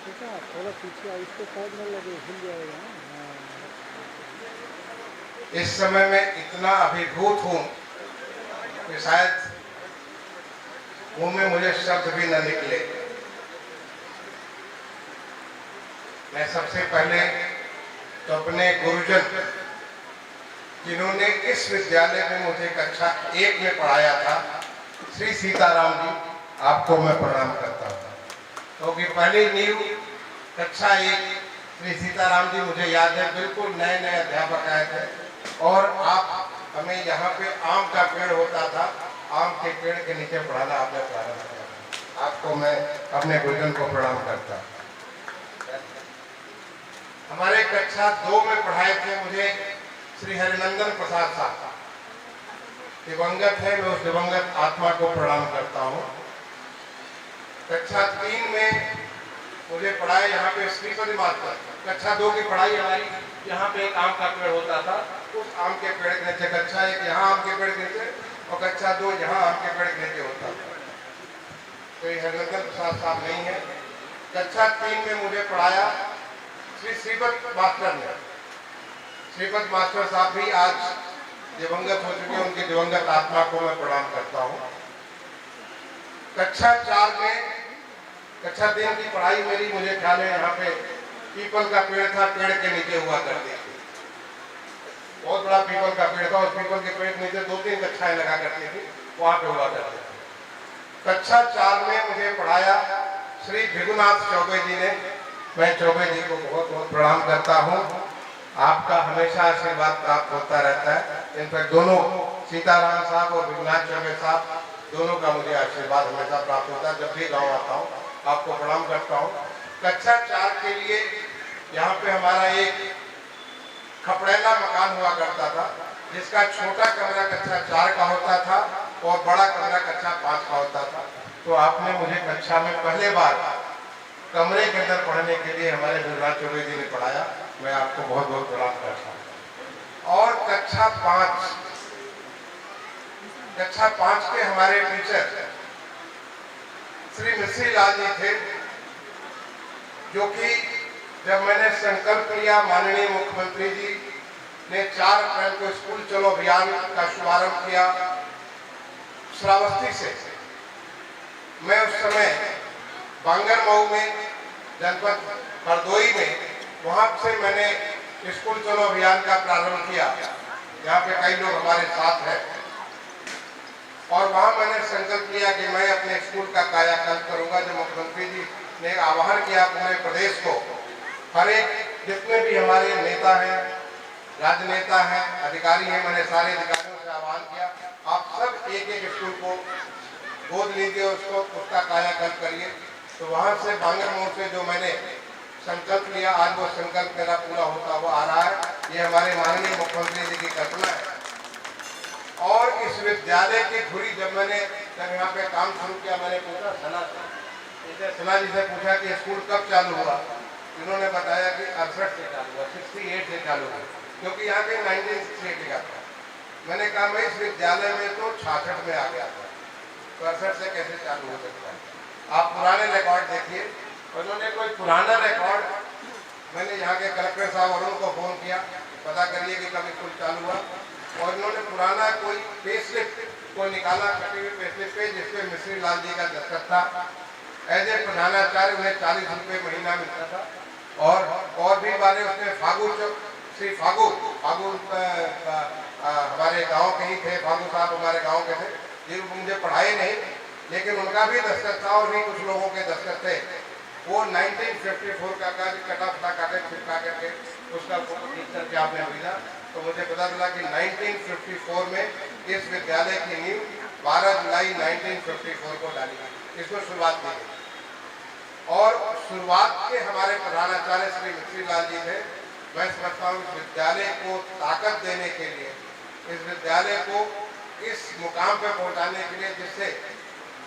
बेटा थोड़ा पीछे आओ, इसको साइड में लगे, हिल जाएगा ना। हाँ। इस समय मैं इतना अभिभूत हूं कि शायद मुंह में मुझे शब्द भी न निकले। मैं सबसे पहले तो अपने गुरुजन जिन्होंने इस विद्यालय में मुझे कक्षा 1 में पढ़ाया था, श्री सीताराम जी, आपको मैं प्रणाम करता हूँ। क्योंकि पहली नींव कक्षा 1 श्री सीताराम जी, मुझे याद है, बिल्कुल नए नए अध्यापक आए थे और आप हमें यहाँ पे आम का पेड़ होता था, आम के पेड़ के नीचे पढ़ाना आपने प्रारंभ किया। आपको मैं अपने गुरुजन को प्रणाम करता हूँ। हमारे कक्षा 2 में पढ़ाए थे मुझे श्री हरिनंदन प्रसाद साहब, दिवंगत है, मैं उस दिवंगत आत्मा को प्रणाम करता हूँ। कक्षा 3 में मुझे पढ़ाया यहाँ पे श्रीपति मास्टर। कक्षा 2 की पढ़ाई हमारी यहाँ पे एक आम का पेड़ होता था, उस आम के पेड़ के नीचे, कक्षा 1 यहाँ आम के पेड़ के नीचे और कक्षा 2 यहाँ आम के पेड़ के नीचे होता था। तो ये हरिनंदन प्रसाद साहब नहीं है। कक्षा 3 में मुझे पढ़ाया श्री श्रीपत मास्टर ने। श्रीपत मास्टर साहब भी आज दिवंगत हो चुके हैं, उनकी दिवंगत आत्मा को मैं प्रणाम करता हूँ। कक्षा 4 में, कक्षा 3 की पढ़ाई मेरी, मुझे ख्याल है यहाँ पे पीपल का पेड़ था, पेड़ के नीचे हुआ करती थी, बहुत बड़ा पीपल का पेड़ था, उस पीपल के पेड़ के नीचे 2-3 कक्षाएं लगा करती थी, वहां पे हुआ करती थी। कक्षा 4 में मुझे पढ़ाया श्री भिगुनाथ चौबे जी ने। मैं चौबे जी को बहुत बहुत प्रणाम करता हूँ। आपका हमेशा आशीर्वाद प्राप्त होता रहता है। इनफैक्ट दोनों, सीताराम साहब और भिगुनाथ चौबे साहब, दोनों का मुझे आशीर्वाद हमेशा प्राप्त होता है। जब भी गाँव आता हूँ आपको प्रणाम करता हूँ। कक्षा 4 के लिए यहाँ पे हमारा एक खपड़ेला मकान हुआ करता था, जिसका छोटा कमरा कक्षा 4 का होता था और बड़ा कमरा कक्षा 5 का होता था। तो आपने मुझे कक्षा में पहले बार कमरे के अंदर पढ़ने के लिए हमारे भिगुनाथ चौबे जी ने पढ़ाया। मैं आपको बहुत बहुत प्रणाम करता हूँ। और कक्षा 5 के हमारे टीचर श्री मिश्री लाल जी थे, जो कि जब मैंने संकल्प लिया, माननीय मुख्यमंत्री जी ने 4 अप्रैल को स्कूल चलो अभियान का शुभारंभ किया श्रावस्ती से। मैं उस समय बांगरमऊ में, जनपद हरदोई में, वहां से मैंने स्कूल चलो अभियान का प्रारंभ किया। यहाँ पे कई लोग हमारे साथ हैं और वहां मैंने संकल्प लिया कि मैं अपने स्कूल का कायाकल्प करूंगा। जब मुख्यमंत्री जी ने आह्वान किया पूरे प्रदेश को, हर एक जितने भी हमारे नेता हैं, राजनेता हैं, अधिकारी हैं, मैंने सारे अधिकारियों से आह्वान किया, आप सब एक एक स्कूल को गोद लीजिए, उसका कायाकल्प करिए। तो वहां से बांगरमऊ से जो मैंने संकल्प लिया, आज वो संकल्प मेरा पूरा होता हुआ आ रहा है। ये हमारे माननीय मुख्यमंत्री जी की कल्पना है। और इस विद्यालय की धुरी जब यहाँ पे काम शुरू किया, मैंने पूछा सना जी से पूछा कि स्कूल कब चालू हुआ। इन्होंने बताया कि 68 से चालू हुआ, 68 से चालू हुआ, क्योंकि यहाँ के 1968 का था। मैंने कहा मैं इस विद्यालय में तो 66 में आ गया था, तो 68 से कैसे चालू हो सकता है। आप पुराने रिकॉर्ड देखिए। उन्होंने कोई पुराना रिकॉर्ड, मैंने यहाँ के कलेक्टर साहब और उनको फोन किया, पता करिए कि कब स्कूल चालू हुआ। और इन्होंने पुराना कोई पेस्लिप को निकाला, कटी हुई पेस्लिप पे, जिसपे मिश्री लाल जी का दस्तखत था। एज ए प्रधानाचार्य उन्हें 40 रुपये महीना मिलता था। और भी बारे उसने श्री फागू हमारे गांव के ही थे, फागू साहब हमारे गांव के थे, जिन मुझे पढ़ाए नहीं, लेकिन उनका भी दस्तखत था और भी कुछ लोगों के दस्तखत थे। वो 1954 का कटा फटा काटे छिपका करके उसका फोटो खींच करके आपने भेजा। तो मुझे पता चला कि 1954 में इस विद्यालय की नींव 12 जुलाई 1954 को डाली गई, इसको शुरुआत की गई। और शुरुआत के हमारे प्रधानाचार्य श्री मिश्री लाल जी थे। मैं समझता हूँ इस विद्यालय को ताकत देने के लिए, इस विद्यालय को इस मुकाम पर पहुंचाने के लिए, जिससे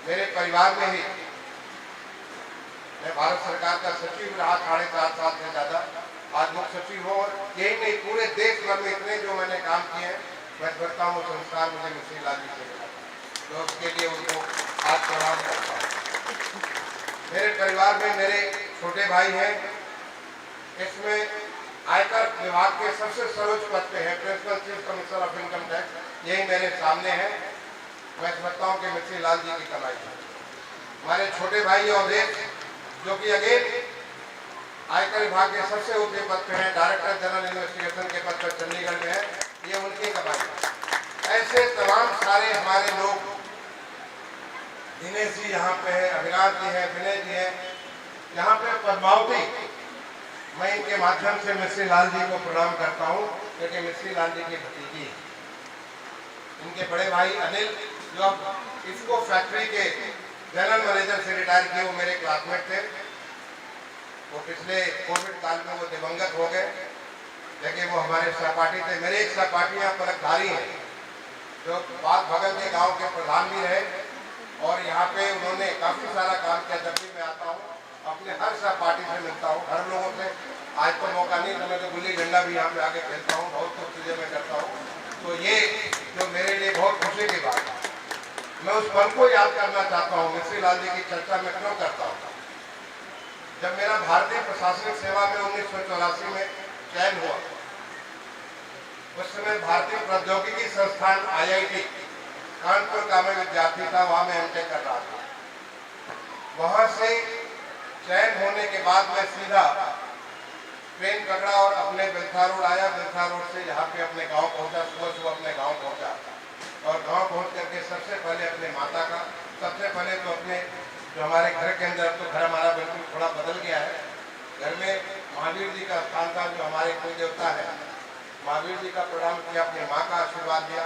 मेरे परिवार में ही, मैं भारत सरकार का सचिव रहा 4.5 साल से ज्यादा, आज मुख्य सचिव हो, और यही नहीं पूरे देश भर में इतने जो मैंने काम किए हैं, मैं समझता हूँ संस्कार मुझे मिश्री लाल जी से मिला, तो उसके लिए उनको आज प्रणाम करता हूँ। मेरे परिवार में मेरे छोटे भाई हैं, इसमें आयकर विभाग के सबसे सर्वोच्च पद पे है, principal chief commissioner of income tax, यही मेरे सामने है। मैं समझता हूँ कि मिश्री लाल जी की कमाई है। हमारे छोटे भाई अवधेश, जो कि अगेन आयकर विभाग के सबसे ऊंचे पद पे है, डायरेक्टर जनरल इन्वेस्टिगेशन के पद पर चंडीगढ़ में है, ये उनकी कमाई है। ऐसे तमाम सारे हमारे लोग, दिनेश जी यहाँ पे है, अविनाश जी है, विनय जी है, यहाँ पे पद्मावती, मैं इनके माध्यम से मिश्री लाल जी को प्रणाम करता हूँ, क्योंकि मिश्री लाल जी की भतीजी है। इनके बड़े भाई अनिल, जो अब इसको फैक्ट्री के जनरल मैनेजर से रिटायर किए, वो मेरे क्लासमेट थे। वो पिछले कोविड काल में वो दिवंगत हो गए, लेकिन वो हमारे सहपाठी थे। मेरे एक सहपाठी यहाँ पलकधारी हैं, जो बात बगल के गांव के प्रधान भी रहे, और यहाँ पे उन्होंने काफ़ी सारा काम किया। जब भी मैं आता हूँ अपने हर सहपाठी से मिलता हूँ, हर लोगों से। आज तो मौका नहीं था, मैं तो गुल्ली डंडा भी यहाँ पे आके खेलता हूँ, बहुत कुछ चीज़ें मैं करता हूँ। तो ये जो मेरे लिए बहुत खुशी की बात है। मैं उस पल को याद करना चाहता हूँ। मिश्री लाल जी की चर्चा मैं क्यों करता हूँ? जब मेरा भारतीय प्रशासनिक सेवा में 1984 में चयन हुआ, उस समय भारतीय प्रौद्योगिकी संस्थान IIT कानपुर का मैं विद्यार्थी था, वहाँ मैं एमटेक कर रहा था। वहाँ से चयन होने के बाद मैं सीधा ट्रेन पकड़ा और अपने बिलखा रोड आया। बिलखा रोड से यहाँ पे अपने गांव पहुँचा, सुबह अपने गांव पहुँचा, और गांव पहुँच करके सबसे पहले अपने माता का, सबसे पहले तो अपने जो हमारे घर के अंदर, तो घर हमारा बिल्कुल थोड़ा बदल गया है, घर में महावीर जी का स्थान था, जो हमारे कुल देवता है। महावीर जी का प्रणाम किया, अपनी माँ का आशीर्वाद दिया,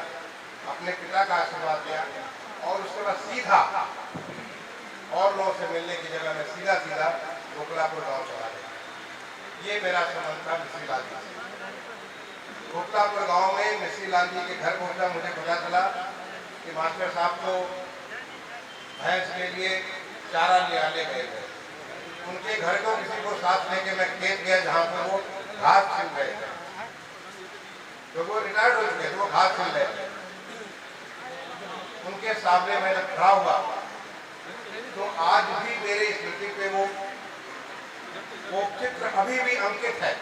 अपने पिता का आशीर्वाद दिया, और उसके बाद सीधा और लोगों से मिलने की जगह में सीधा गोकलापुर गांव चला गया। ये मेरा संबंध था मिश्री लाल जी से। गोकलापुर गांव में मिश्री लाल जी के घर पहुंचा, मुझे पता चला कि मास्टर साहब को भैंस के लिए चारा ले गए थे। उनके घर को किसी को साथ लेके मैं खेत गया, जहाँ पर वो घास छिल रहे थे, तो वो रिटायर्ड हो चुके थे, वो घास छिल रहे थे। उनके सामने मैं जब खड़ा हुआ, तो आज भी मेरे स्मृति पे वो चित्र अभी भी अंकित है।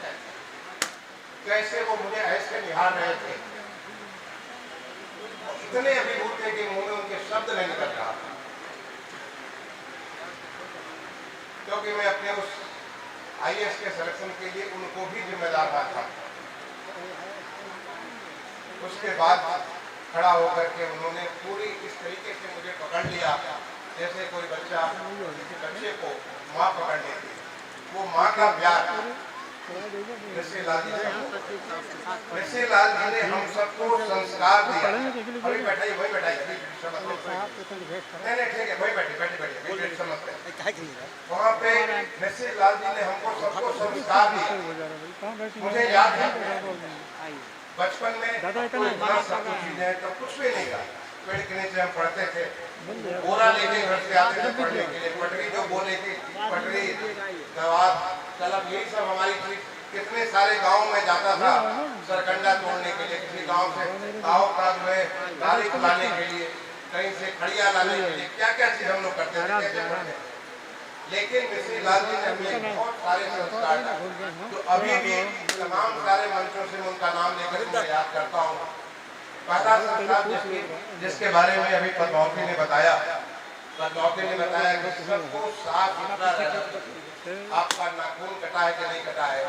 कैसे वो मुझे ऐसे निहार रहे थे, इतने अभिभूत थे कि मुंह में उनके शब्द नहीं निकल रहा था, क्योंकि मैं अपने उस IAS के सिलेक्शन के लिए उनको भी जिम्मेदार था। उसके बाद खड़ा होकर के उन्होंने पूरी इस तरीके से मुझे पकड़ लिया, जैसे कोई बच्चा किसी बच्चे को माँ पकड़ लेती है। वो माँ का प्यार मिश्री लाल जी ने हम सबको संस्कार दिया। अभी बैठाइए, वही बैठाइए, नहीं ठीक है, वही बैठिए, समझते हैं। वहाँ पे मिश्री लाल जी ने हमको सबको संस्कार दिया। मुझे याद है बचपन में सब कुछ चीजें हैं, तो कुछ भी नहीं था। पेड़ के नीचे हम पढ़ते थे, बोरा लेके घर से आते थे पढ़ने के लिए, पटरी जो बोले थी, पटरी दवात तलब, यही सब हमारी चीज। कितने सारे गाँव में जाता था सरकंडा तोड़ने के लिए, किसी गाँव से गाँव का जो है तारीख लाने के लिए, कहीं से खड़िया लाने के लिए, क्या क्या चीज हम लोग करते थे। लेकिन मिश्री लाल जी ने हमें बहुत सारे संस्कार जो अभी भी तमाम सारे मंचों से उनका नाम लेकर मैं याद करता हूँ। पहला संस्कार जिसके बारे में अभी पद्मावती ने बताया, कि सबको साफ सुथरा रहना। आपका नाखून कटा है कि नहीं कटा है,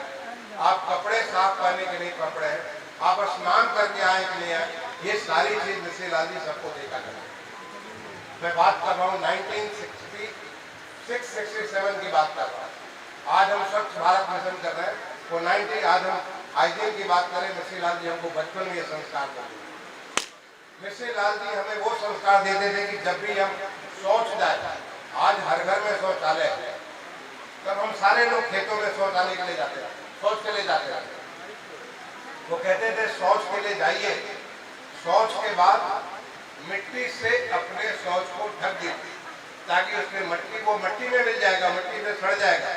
आप कपड़े साफ पहने के नहीं कपड़े हैं, आप स्नान करके आए कि नहीं आए, ये सारी चीज मिश्री लाल जी सबको देखा करते। मैं बात कर रहा हूँ 1966-67 की बात कर रहा हूँ। आज हम स्वच्छ भारत मिशन कर रहे हैं, वो 90 आज हम हाइजीन की बात करें। मिश्री लाल जी हमको बचपन में ये संस्कार देते। मिश्री लाल जी हमें वो संस्कार देते थे कि जब भी हम शौच जाए, आज हर घर में शौचालय है, तब हम सारे लोग खेतों में शौचालय के लिए जाते हैं, शौच के लिए जाते हैं। वो कहते थे शौच के लिए जाइए, शौच के बाद मिट्टी से अपने शौच को ढक दीजिए, ताकि उसमें वो मट्टी में मिल जाएगा, मट्टी में सड़ जाएगा,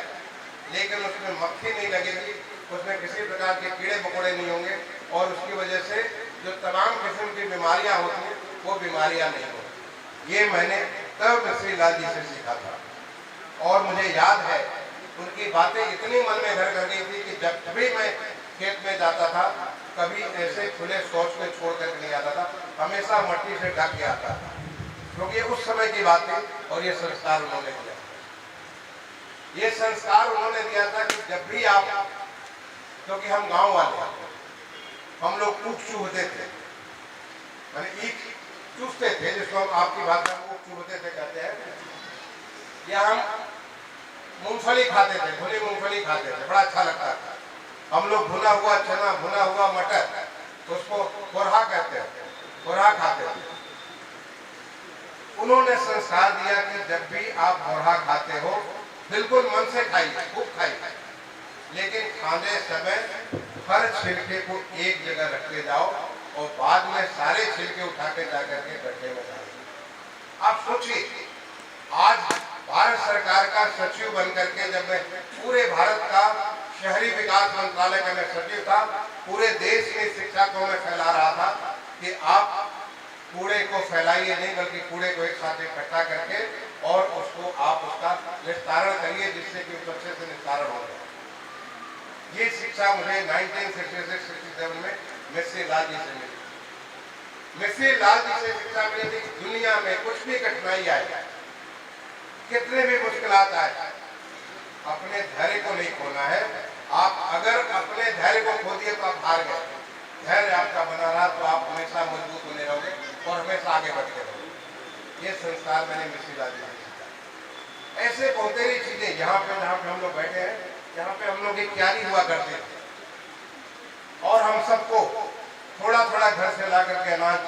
लेकिन उसमें मक्खी नहीं लगेगी, उसमें किसी प्रकार के कीड़े मकोड़े नहीं होंगे, और उसकी वजह से जो तमाम किस्म की बीमारियां होती हैं वो बीमारियां नहीं होंगी। ये मैंने तब मिश्री लाल जी से सीखा था। और मुझे याद है उनकी बातें इतनी मन में घर कर गई थी कि जब भी मैं खेत में जाता था कभी ऐसे खुले शौच में छोड़ कर नहीं आता था, हमेशा मट्टी से ढक के आता था, क्योंकि उस समय की बात थी। और ये संस्कार उन्होंने दिया, ये संस्कार उन्होंने दिया था कि जब भी आप, क्योंकि हम गांव वाले हम लोग ऊख चूहते थे, माने ईख चूसते थे, जिसको हम आपकी भाषा में ऊख चूहते थे कहते हैं, या हम मूंगफली खाते थे, भुनी मूंगफली खाते थे, बड़ा अच्छा लगता था। हम लोग भुना हुआ चना, भुना हुआ मटर, उसको कोरहा कहते हैं, कोरहा खाते थे। उन्होंने संस्कार दिया कि जब भी आप कोरहा खाते हो बिल्कुल मन से खाइए, खूब खाइए, लेकिन खाने समय हर छिलके को एक जगह रखते जाओ और बाद में सारे छिलके उठा के जाकर के गड्ढे में डालो। आप सोचिए, आज भारत सरकार का सचिव बनकर के जब मैं पूरे भारत का शहरी विकास मंत्रालय का मैं सचिव था, पूरे देश में शिक्षा को मैं फैला रहा था कि आप कूड़े को फैलाइए नहीं, बल्कि कूड़े को एक साथ इकट्ठा करके और उसको आप उसका निस्तारण करिए, जिससे कि उस अच्छे से निस्तारण हो जाए। ये शिक्षा मुझे 1966-67 में मिस्सी लाल जी से मिली। मिस्सी लाल जी से शिक्षा मिली थी, दुनिया में कुछ भी कठिनाई आए, कितने भी मुश्किलात आए, अपने धैर्य को नहीं खोना है। आप अगर अपने धैर्य को खो दिए तो आप हार गए। धैर्य आपका बना रहा तो आप हमेशा मजबूत बने रहोगे और हमेशा आगे बढ़ते रहोगे। ये संस्कार मैंने मिस्सी लाल जी से सीखा। ऐसे बहुत सारी चीजें जहाँ पे हम लोग बैठे हैं, यहाँ पे हम लोग एक क्यारी हुआ करते थे और हम सबको थोड़ा थोड़ा घर से ला करके अनाज,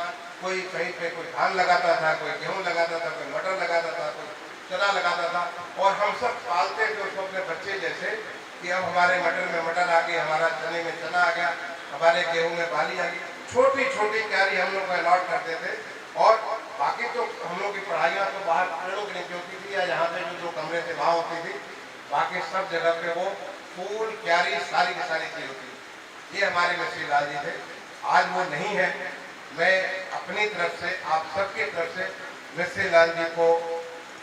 कोई कहीं पे कोई धान लगाता था, कोई गेहूं लगाता था, कोई मटर लगाता था, कोई चना लगाता था, और हम सब पालते थे उसको अपने बच्चे जैसे कि अब हमारे मटर में मटर आ गई, हमारा चने में चना आ गया, हमारे गेहूं में बाली आ गई। छोटी छोटी क्यारी हम लोग अलॉट करते थे। और बाकी तो हम लोग की पढ़ाइयाँ तो बाहर पेड़ों के नीचे होती थी या यहाँ पे जो कमरे थे वहाँ होती थी, बाकी सब जगह पे वो फूल क्यारी सारी की सारी चीज होती थी। ये हमारे मिस्सी लाल जी थे, आज वो नहीं है। मैं अपनी तरफ से, आप सबकी तरफ से मिस्सी लाल जी को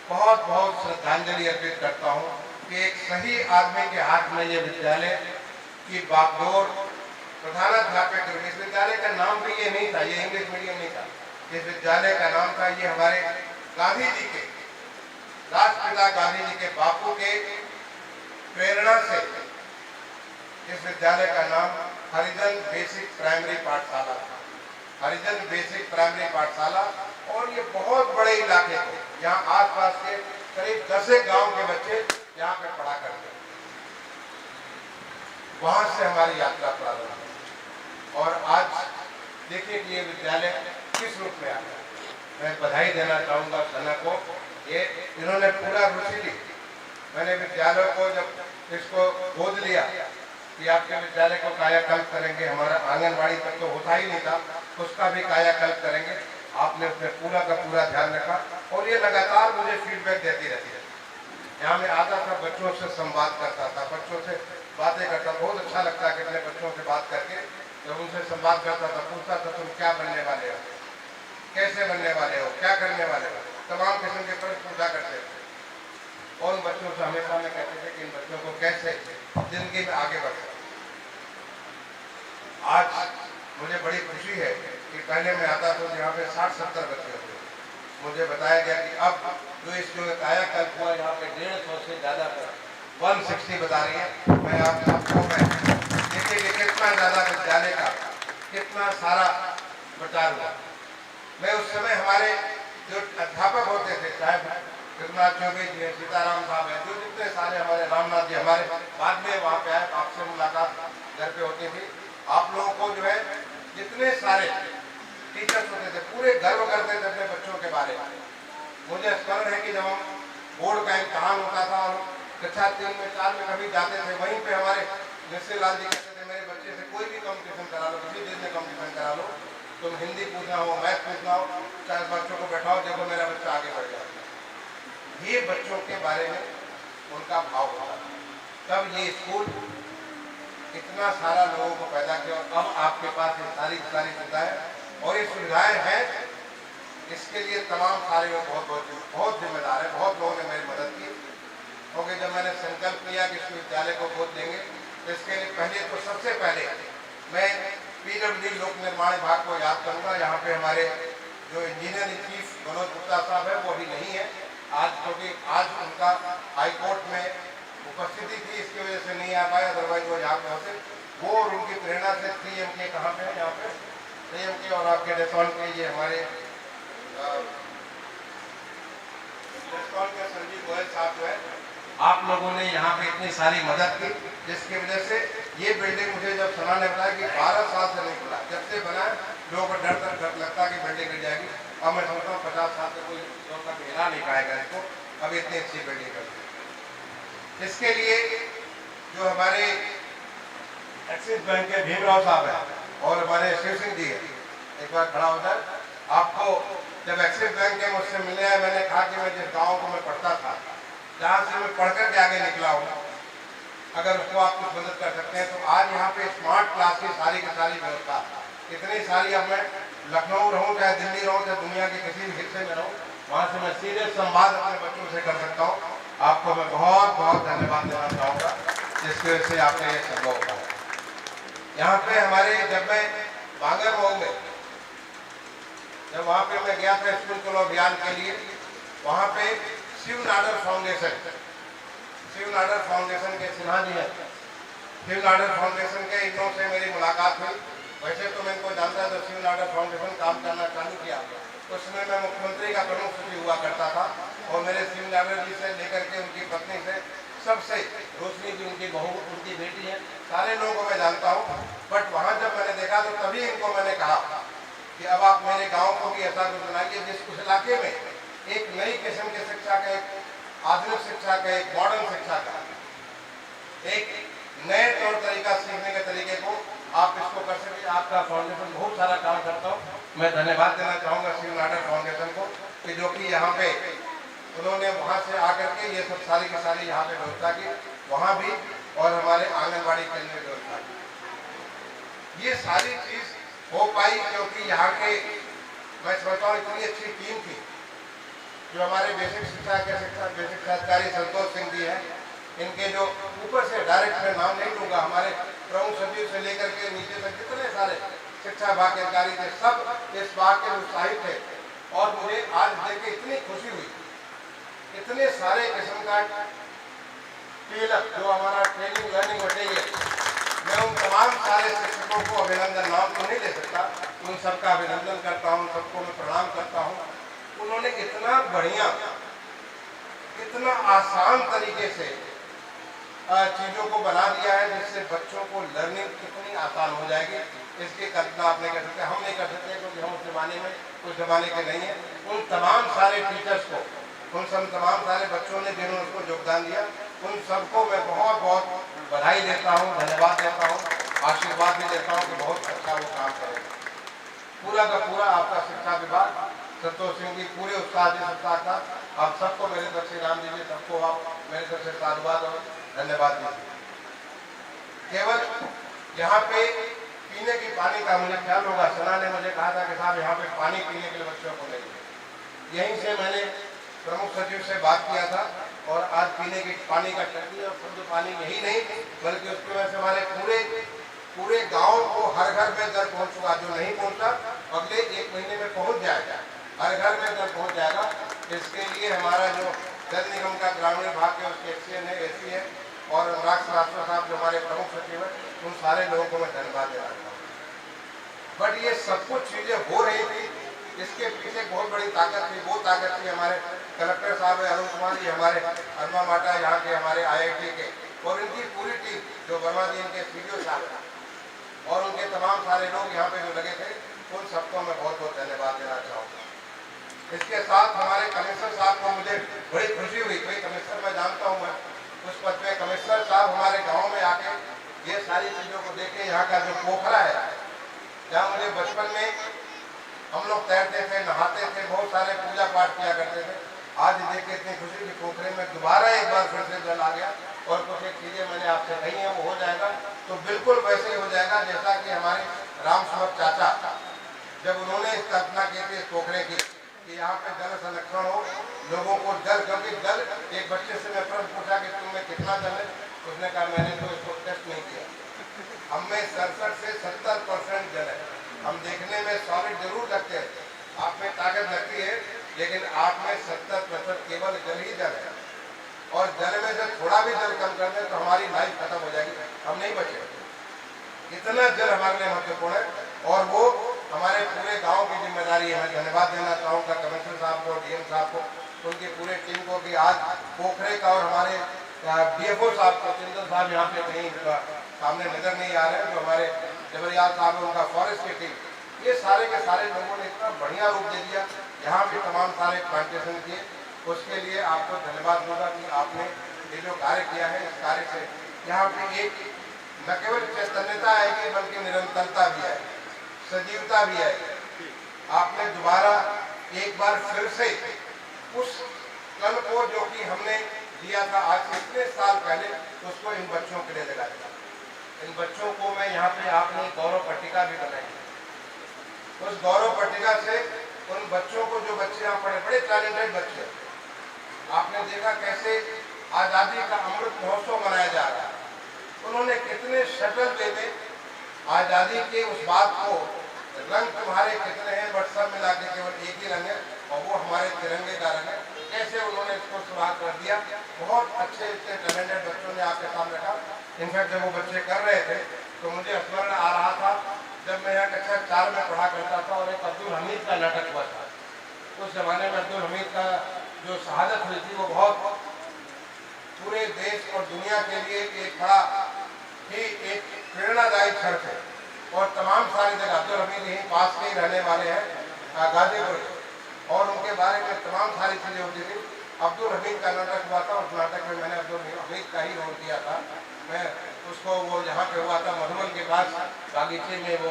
बहुत बहुत श्रद्धांजलि अर्पित करता हूँ कि एक सही आदमी के हाथ में ये विद्यालय की बागडोर प्रधानाध्यापक, इस विद्यालय का नाम भी ये नहीं था, ये इंग्लिश मीडियम नहीं था, इस विद्यालय का नाम था, ये हमारे गांधी जी के, राष्ट्रपिता गांधी जी के बापू के प्रेरणा से इस विद्यालय का नाम हरिजन बेसिक प्राइमरी पाठशाला था, हरिजन बेसिक प्राइमरी पाठशाला। और ये बहुत बड़े इलाके थे, यहाँ आसपास के करीब 10 गांव के बच्चे यहाँ पे पढ़ा करते थे। वहां से हमारी यात्रा प्रारंभ हुई और आज देखिए कि ये विद्यालय किस रूप में आ गया। मैं बधाई देना चाहूंगा सना को, ये इन्होंने पूरा रुचि ली। मैंने विद्यालय को जब इसको गोद लिया कि आपके विद्यालय को कायाकल्प करेंगे, हमारा आंगनबाड़ी तक तो होता ही नहीं था, उसका भी कायाकल्प करेंगे, आपने उसमें पूरा का पूरा ध्यान रखा और ये लगातार मुझे फीडबैक देती रहती है। यहाँ मैं आता था, बच्चों से संवाद करता था, बच्चों से बातें करता, बहुत अच्छा लगता है कि अपने बच्चों से बात करके जब उनसे संवाद करता था, पूछता था तुम क्या बनने वाले हो, कैसे बनने वाले हो, क्या करने वाले हो, तमाम किस्म के प्रश्न पूछा करते थे। और उन बच्चों से हमेशा में कहते थे कि इन बच्चों को कैसे जिंदगी में आगे बढ़ सकते। आज मुझे बड़ी खुशी है कि पहले मैं आता तो यहाँ पे 60-70 बच्चे होते, मुझे बताया गया कि अब जो कायाकल्प हुआ यहाँ पे 150 से ज्यादा 160 बता रही है। मैं आप सबको मैं देखिए कि कितना ज्यादा विद्यालय का कितना सारा प्रचार हुआ। मैं उस समय हमारे जो अध्यापक होते थे, चाहे रघुनाथ चौबे जी, सीताराम साहब है, जो जितने सारे हमारे रामनाथ जी हमारे बाद में वहाँ पे आए, आपसे मुलाकात घर पे होती थी। आप लोगों को जो है जितने सारे टीचर्स होते थे पूरे गर्व करते थे अपने बच्चों के बारे में। मुझे स्मरण है कि जब हम बोर्ड का इम्तहान होता था और कक्षा 3 में 4 में कभी जाते थे, वहीं पे हमारे मिस्सी लाल जी कहते थे मेरे बच्चे से कोई भी कॉम्पिटिशन करा लो, किसी दिन में कॉम्पिटिशन करा लो, तुम हिंदी पूछना हो, मैथ पूछना हो, चाहे बच्चों को बैठाओ, देखो मेरा बच्चा आगे बढ़ जाए। ये बच्चों के बारे में उनका भाव होता था। तब ये स्कूल इतना सारा लोगों को पैदा किया और अब आपके पास ये सारी सुविधाएं और ये सुविधाएं हैं, इसके लिए तमाम सारे लोग बहुत जिम्मेदार हैं। बहुत लोगों ने मेरी मदद की। क्योंकि जब मैंने संकल्प किया कि इस विद्यालय को गोद देंगे तो इसके लिए पहले तो सबसे पहले मैं PWD लोक निर्माण विभाग को याद करूँगा। यहाँ पे हमारे जो engineer in chief Manoj Gupta साहब है वो अभी नहीं है आज, क्योंकि आज उनका हाईकोर्ट में उपस्थिति थी, इसकी वजह से नहीं आ पाए, अदरवाइज वो यहाँ पे होते। वो और उनकी प्रेरणा से 3MK कहाँ पे है, यहाँ पे 3MK और आपके डेस्कॉन के ये हमारे डेस्कॉन के संजीव गोयल साहब जो है, आप लोगों ने यहाँ पे इतनी सारी मदद की, जिसकी वजह से ये बिल्डिंग मुझे जब सना ने बताया कि 12 साल से नहीं खुला, जब से बना लोगों को डर लगता कि बिल्डिंग गिर जाएगी। अब मैं समझता हूँ 50 साल से कोई लोग तक हिला नहीं पाएगा इसको, अब इतनी अच्छी बिल्डिंग कर। इसके लिए जो हमारे एक्सिस बैंक के भीमराव साहब है और हमारे शिव सिंह जी है, एक बार खड़ा हो जाए। आपको जब एक्सिस बैंक के मुझसे मिलने आए, मैंने कहा कि मैं जिस गाँव को मैं पढ़ता था, जहाँ से मैं पढ़कर के आगे निकला हूँ, अगर उसको आप कुछ मदद कर सकते हैं तो आज यहाँ पे स्मार्ट क्लास की सारी व्यवस्था इतनी सारी। अब मैं लखनऊ रहूँ चाहे दिल्ली रहूँ चाहे दुनिया के किसी भी हिस्से में रहूँ, वहाँ से मैं सीधे संवाद अपने बच्चों से कर सकता हूँ। आपको मैं बहुत बहुत धन्यवाद देना चाहूँगा जिसकी वजह से आपने ये संभव हुआ। यहाँ पे हमारे जब मैं बांगर मऊ में जब वहाँ पे मैं गया था स्कूल चलो अभियान के लिए, वहाँ पे शिव नाडर फाउंडेशन के सिन्हा जी है, शिव नाडर फाउंडेशन के इनों से मेरी मुलाकात हुई। वैसे तो मैं इनको जानता था, शिव नाडर फाउंडेशन काम करना चालू किया उस समय मैं मुख्यमंत्री का प्रमुख सचिव हुआ करता था और मेरे शिव नाडर जी से लेकर के उनकी पत्नी से सबसे, रोशनी जी उनकी बहू उनकी बेटी है, सारे लोगों को मैं जानता हूँ। बट वहाँ जब मैंने देखा तो तभी इनको मैंने कहा कि अब आप मेरे गाँव को भी ऐसा कुछ बनाइए जिस उस इलाके में एक नई किस्म की शिक्षा का, एक आधुनिक शिक्षा का, एक मॉडर्न शिक्षा का, एक नए तौर तरीका सीखने के तरीके को आप इसको कर सके। आपका फाउंडेशन बहुत सारा काम करता हूँ, मैं धन्यवाद देना चाहूँगा शिव नाडर फाउंडेशन को कि जो कि यहाँ पे उन्होंने वहाँ से आकर के ये सब सारी की सारी यहाँ पे व्यवस्था की, वहाँ भी और हमारे आंगनबाड़ी केंद्र में व्यवस्था की। ये सारी चीज हो पाई क्योंकि यहाँ के मैं समझता हूँ इतनी अच्छी टीम थी जो हमारे बेसिक शिक्षा अधिकारी संतोष सिंह जी हैं। इनके जो ऊपर से डायरेक्ट मैं नाम नहीं लूँगा, हमारे प्रमुख सचिव से लेकर के नीचे तक जितने सारे शिक्षा विभाग के अधिकारी थे, सब इस बात के उत्साहित थे। और मुझे आज देख के इतनी खुशी हुई, इतने सारे किस्म का टीलअप जो हमारा ट्रेनिंग लर्निंग मटेरियल, मैं उन तमाम सारे शिक्षकों को अभिनंदन, नाम तो नहीं ले सकता, उन सबका अभिनंदन करता हूँ, सबको मैं प्रणाम करता हूँ। उन्होंने इतना बढ़िया, इतना आसान तरीके से चीज़ों को बना दिया है जिससे बच्चों को लर्निंग कितनी आसान हो जाएगी, इसकी कल्पना आप नहीं कर सकते, हम नहीं कर सकते क्योंकि हम उस जमाने में उस जमाने के नहीं है। उन तमाम सारे टीचर्स को, उन सब तमाम सारे बच्चों ने जिन्होंने उसको योगदान दिया, उन सबको मैं बहुत बहुत बधाई देता हूँ, धन्यवाद देता हूँ, आशीर्वाद भी देता हूँ कि बहुत अच्छा वो काम करेगा। पूरा का पूरा आपका शिक्षा विभाग, संतोष सिंह जी पूरे उत्साह के साथ आप सबको मेरे तरफ से नाम दीजिए, सबको आप मेरे तरफ से साधुवाद और धन्यवाद दीजिए। केवल यहाँ पे पीने की पानी का मुझे ख्याल होगा, सना ने मुझे कहा था कि साहब यहाँ पे पानी पीने के लिए बच्चों को नहीं है। यहीं से मैंने प्रमुख सचिव से बात किया था और आज पीने की पानी का टंकी और शुद्ध पानी यही नहीं बल्कि उसकी वजह से हमारे पूरे गांव को हर घर में जल पहुंच चुका। जो नहीं पहुंचा अगले 1 महीने में पहुंच जाएगा, हर घर में जल पहुंच जाएगा। इसके लिए हमारा जो जल निगम का ग्रामीण विभाग के उसके एक्सीएन है, एसी है और अनुराग श्रीवास्तव साहब जो हमारे प्रमुख सचिव है, उन सारे लोगों को मैं धन्यवाद देना चाहता हूँ। बट ये सब कुछ चीजें हो रही थी, इसके पीछे बहुत बड़ी ताकत थी। वो ताकत थी हमारे कलेक्टर साहब है अरुण कुमार जी, हमारे अरमा माटा यहाँ के हमारे IIT के, और इनकी पूरी टीम जो वर्मा जी इनके सीडीओ साहब और उनके तमाम सारे लोग यहाँ पे जो लगे थे, उन सबको मैं बहुत बहुत धन्यवाद देना चाहूँगा। इसके साथ हमारे कमिश्नर साहब को मुझे बड़ी खुशी हुई, कोई कमिश्नर मैं जानता हूँ, मैं उस पद पे कमिश्नर साहब हमारे गाँव में आके ये सारी चीज़ों को देखे, यहाँ का जो पोखरा है जहाँ मुझे बचपन में हम लोग तैरते थे, नहाते थे, बहुत सारे पूजा पाठ किया करते थे, आज देख के इतनी खुशी कि पोखरे में दोबारा एक बार फिर से जल आ गया और कुछ एक चीज़ें मैंने आपसे कही हैं वो हो जाएगा तो बिल्कुल वैसे ही हो जाएगा जैसा कि हमारे राम सूरत चाचा जब उन्होंने इस कल्पना की थी इस पोखरे की, कि यहाँ पे जल संरक्षण हो, लोगों को जल, क्योंकि जल, एक बच्चे से मैं प्रश्न पूछा कि तुम्हें कितना जल है, उसने कहा मैंने तो इसको टेस्ट नहीं किया, हम में 67 से 70% जल है। हम देखने में सॉलिड जरूर लगते हैं, आप में ताकत लगती है, लेकिन आप में 70% केवल जल ही जल है। और जल में से थोड़ा भी जल कम कर दें तो हमारी लाइफ खत्म हो जाएगी, हम नहीं बचेंगे। इतना जल हमारे लिए महत्वपूर्ण है और वो हमारे पूरे गांव की जिम्मेदारी है। मैं धन्यवाद देना चाहूँगा कमिश्नर साहब को, डीएम साहब को, उनकी पूरे टीम को कि आज पोखरे का, और हमारे डीएफओ साहब को, चिंतन साहब यहाँ पे कहीं सामने नजर नहीं आ रहे हैं, जो हमारे जबरियाल साहब है, उनका फॉरेस्ट की टीम, ये सारे के सारे लोगों ने इतना बढ़िया रूप दे दिया, यहाँ पे तमाम सारे प्लांटेशन किए। उसके लिए आपको धन्यवाद दूंगा कि आपने ये जो कार्य किया है, इस कार्य से यहाँ पे एक न केवल चैतन्यता आएगी बल्कि निरंतरता भी आएगी, सजीवता भी आएगी। आपने दोबारा एक बार फिर से उस कल को जो कि हमने दिया था आज से इतने साल पहले, उसको इन बच्चों के लिए लगा दिया। इन बच्चों को मैं यहाँ पे, आपने गौरव पट्टिका भी बनाई, उस गौरव पट्टिका से उन बच्चों को, जो बच्चे यहाँ पढ़े, बड़े टैलेंटेड बच्चे, आपने देखा कैसे आजादी का अमृत महोत्सव मनाया जा रहा है। उन्होंने कितने शटल वे में आजादी के उस बात को, रंग तुम्हारे कितने हैं बट सब मिला के केवल एक ही रंग है और वो हमारे तिरंगे का रंग है, कैसे उन्होंने इसको शुरुआत कर दिया। बहुत अच्छे इतने टैलेंटेड बच्चों ने आपके सामने रखा। इनफैक्ट जब वो बच्चे कर रहे थे तो मुझे स्मरण आ रहा था जब मैं यहाँ कक्षा 4 में पढ़ा करता था और एक अब्दुल हमीद का नाटक हुआ था। उस जमाने में अब्दुल हमीद का जो शहादत हुई थी वो बहुत पूरे देश और दुनिया के लिए एक बड़ा ही एक प्रेरणादायी क्षण थे। और तमाम सारी जगह, अब्दुल हमीद यहीं पास के ही रहने वाले हैं गाजीपुर, और उनके बारे में तमाम सारी चीज़ें होती थी। अब्दुल हमीद का नाटक हुआ था, उस नाटक में मैंने अब्दुल हमीद का ही रोल किया था। मैं उसको, वो यहाँ पे हुआ था मधुबन के पास बागीचे में, वो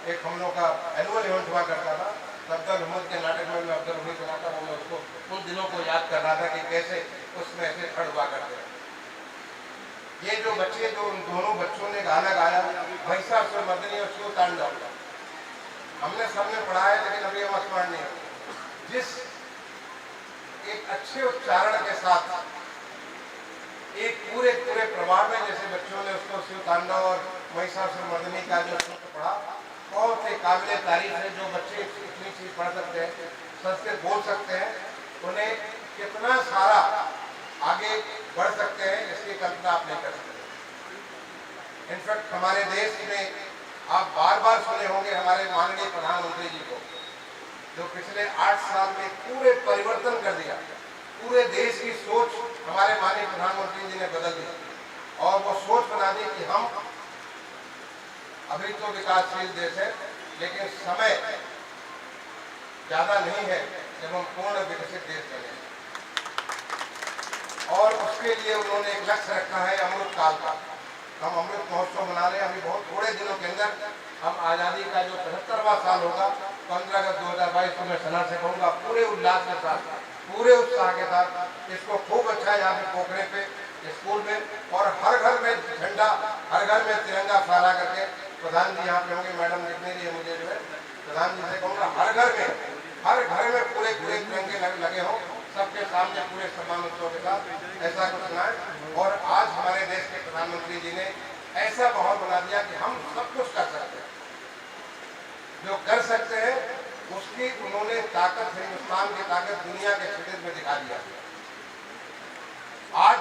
एक हम लोग का एनुअल इवेंट हुआ करता था, अब्दुल हमीद के नाटक में मैं अब्दुल हमीद बना था। वो मैं उसको उन दिनों को याद कर रहा था कि कैसे उसमें ऐसे खड़ हुआ करते हैं। ये जो बच्चे, जो उन दोनों बच्चों ने गाना गाया, महिषासुर मर्दिनी और शिव तांडव, हमने सबने पढ़ा है लेकिन अभी हम स्मरण नहीं होते। जिस एक अच्छे उच्चारण के साथ एक पूरे प्रभाव में जैसे बच्चों ने उसको शिव तांडव और महिषासुर मर्दिनी का जो सूत्र पढ़ा, बहुत ही काबिले तारीफ है। जो बच्चे इतनी चीज पढ़ सकते हैं, संस्कृत बोल सकते हैं, उन्हें कितना सारा आगे बढ़ सकते हैं, इसकी कल्पना आप नहीं कर सकते। इनफैक्ट हमारे देश में आप बार बार सुने होंगे हमारे माननीय प्रधानमंत्री जी को, जो पिछले 8 साल में पूरे परिवर्तन कर दिया, पूरे देश की सोच हमारे माननीय प्रधानमंत्री जी ने बदल दी और वो सोच बना दी कि हम अभी तो विकासशील देश है, लेकिन समय ज्यादा नहीं है जब हम पूर्ण विकसित देश बने। और उसके लिए उन्होंने एक लक्ष्य रखा है अमृत काल का। हम अमृत महोत्सव मना रहे हैं, अभी बहुत थोड़े दिनों के अंदर हम आज़ादी का जो 75वां साल होगा, 15 अगस्त 2022 को मैं सना से कहूँगा पूरे उल्लास के साथ, पूरे उत्साह के साथ इसको खूब अच्छा यहाँ पे पोखरे पे स्कूल में, और हर घर में झंडा, हर घर में तिरंगा फहरा करके, प्रधान जी यहाँ पे होंगे, मैडम जितने भी है, मुझे जो है प्रधान जी से कहूँगा हर घर में पूरे तिरंगे लगे हों, सबके सामने पूरे सम्मान उत्सव के साथ ऐसा कुछ सुनाए। और आज हमारे देश के प्रधानमंत्री जी ने ऐसा माहौल बना दिया कि हम सब कुछ कर सकते हैं, जो कर सकते हैं उसकी उन्होंने ताकत, हिंदुस्तान की ताकत दुनिया के क्षेत्र में दिखा दिया। आज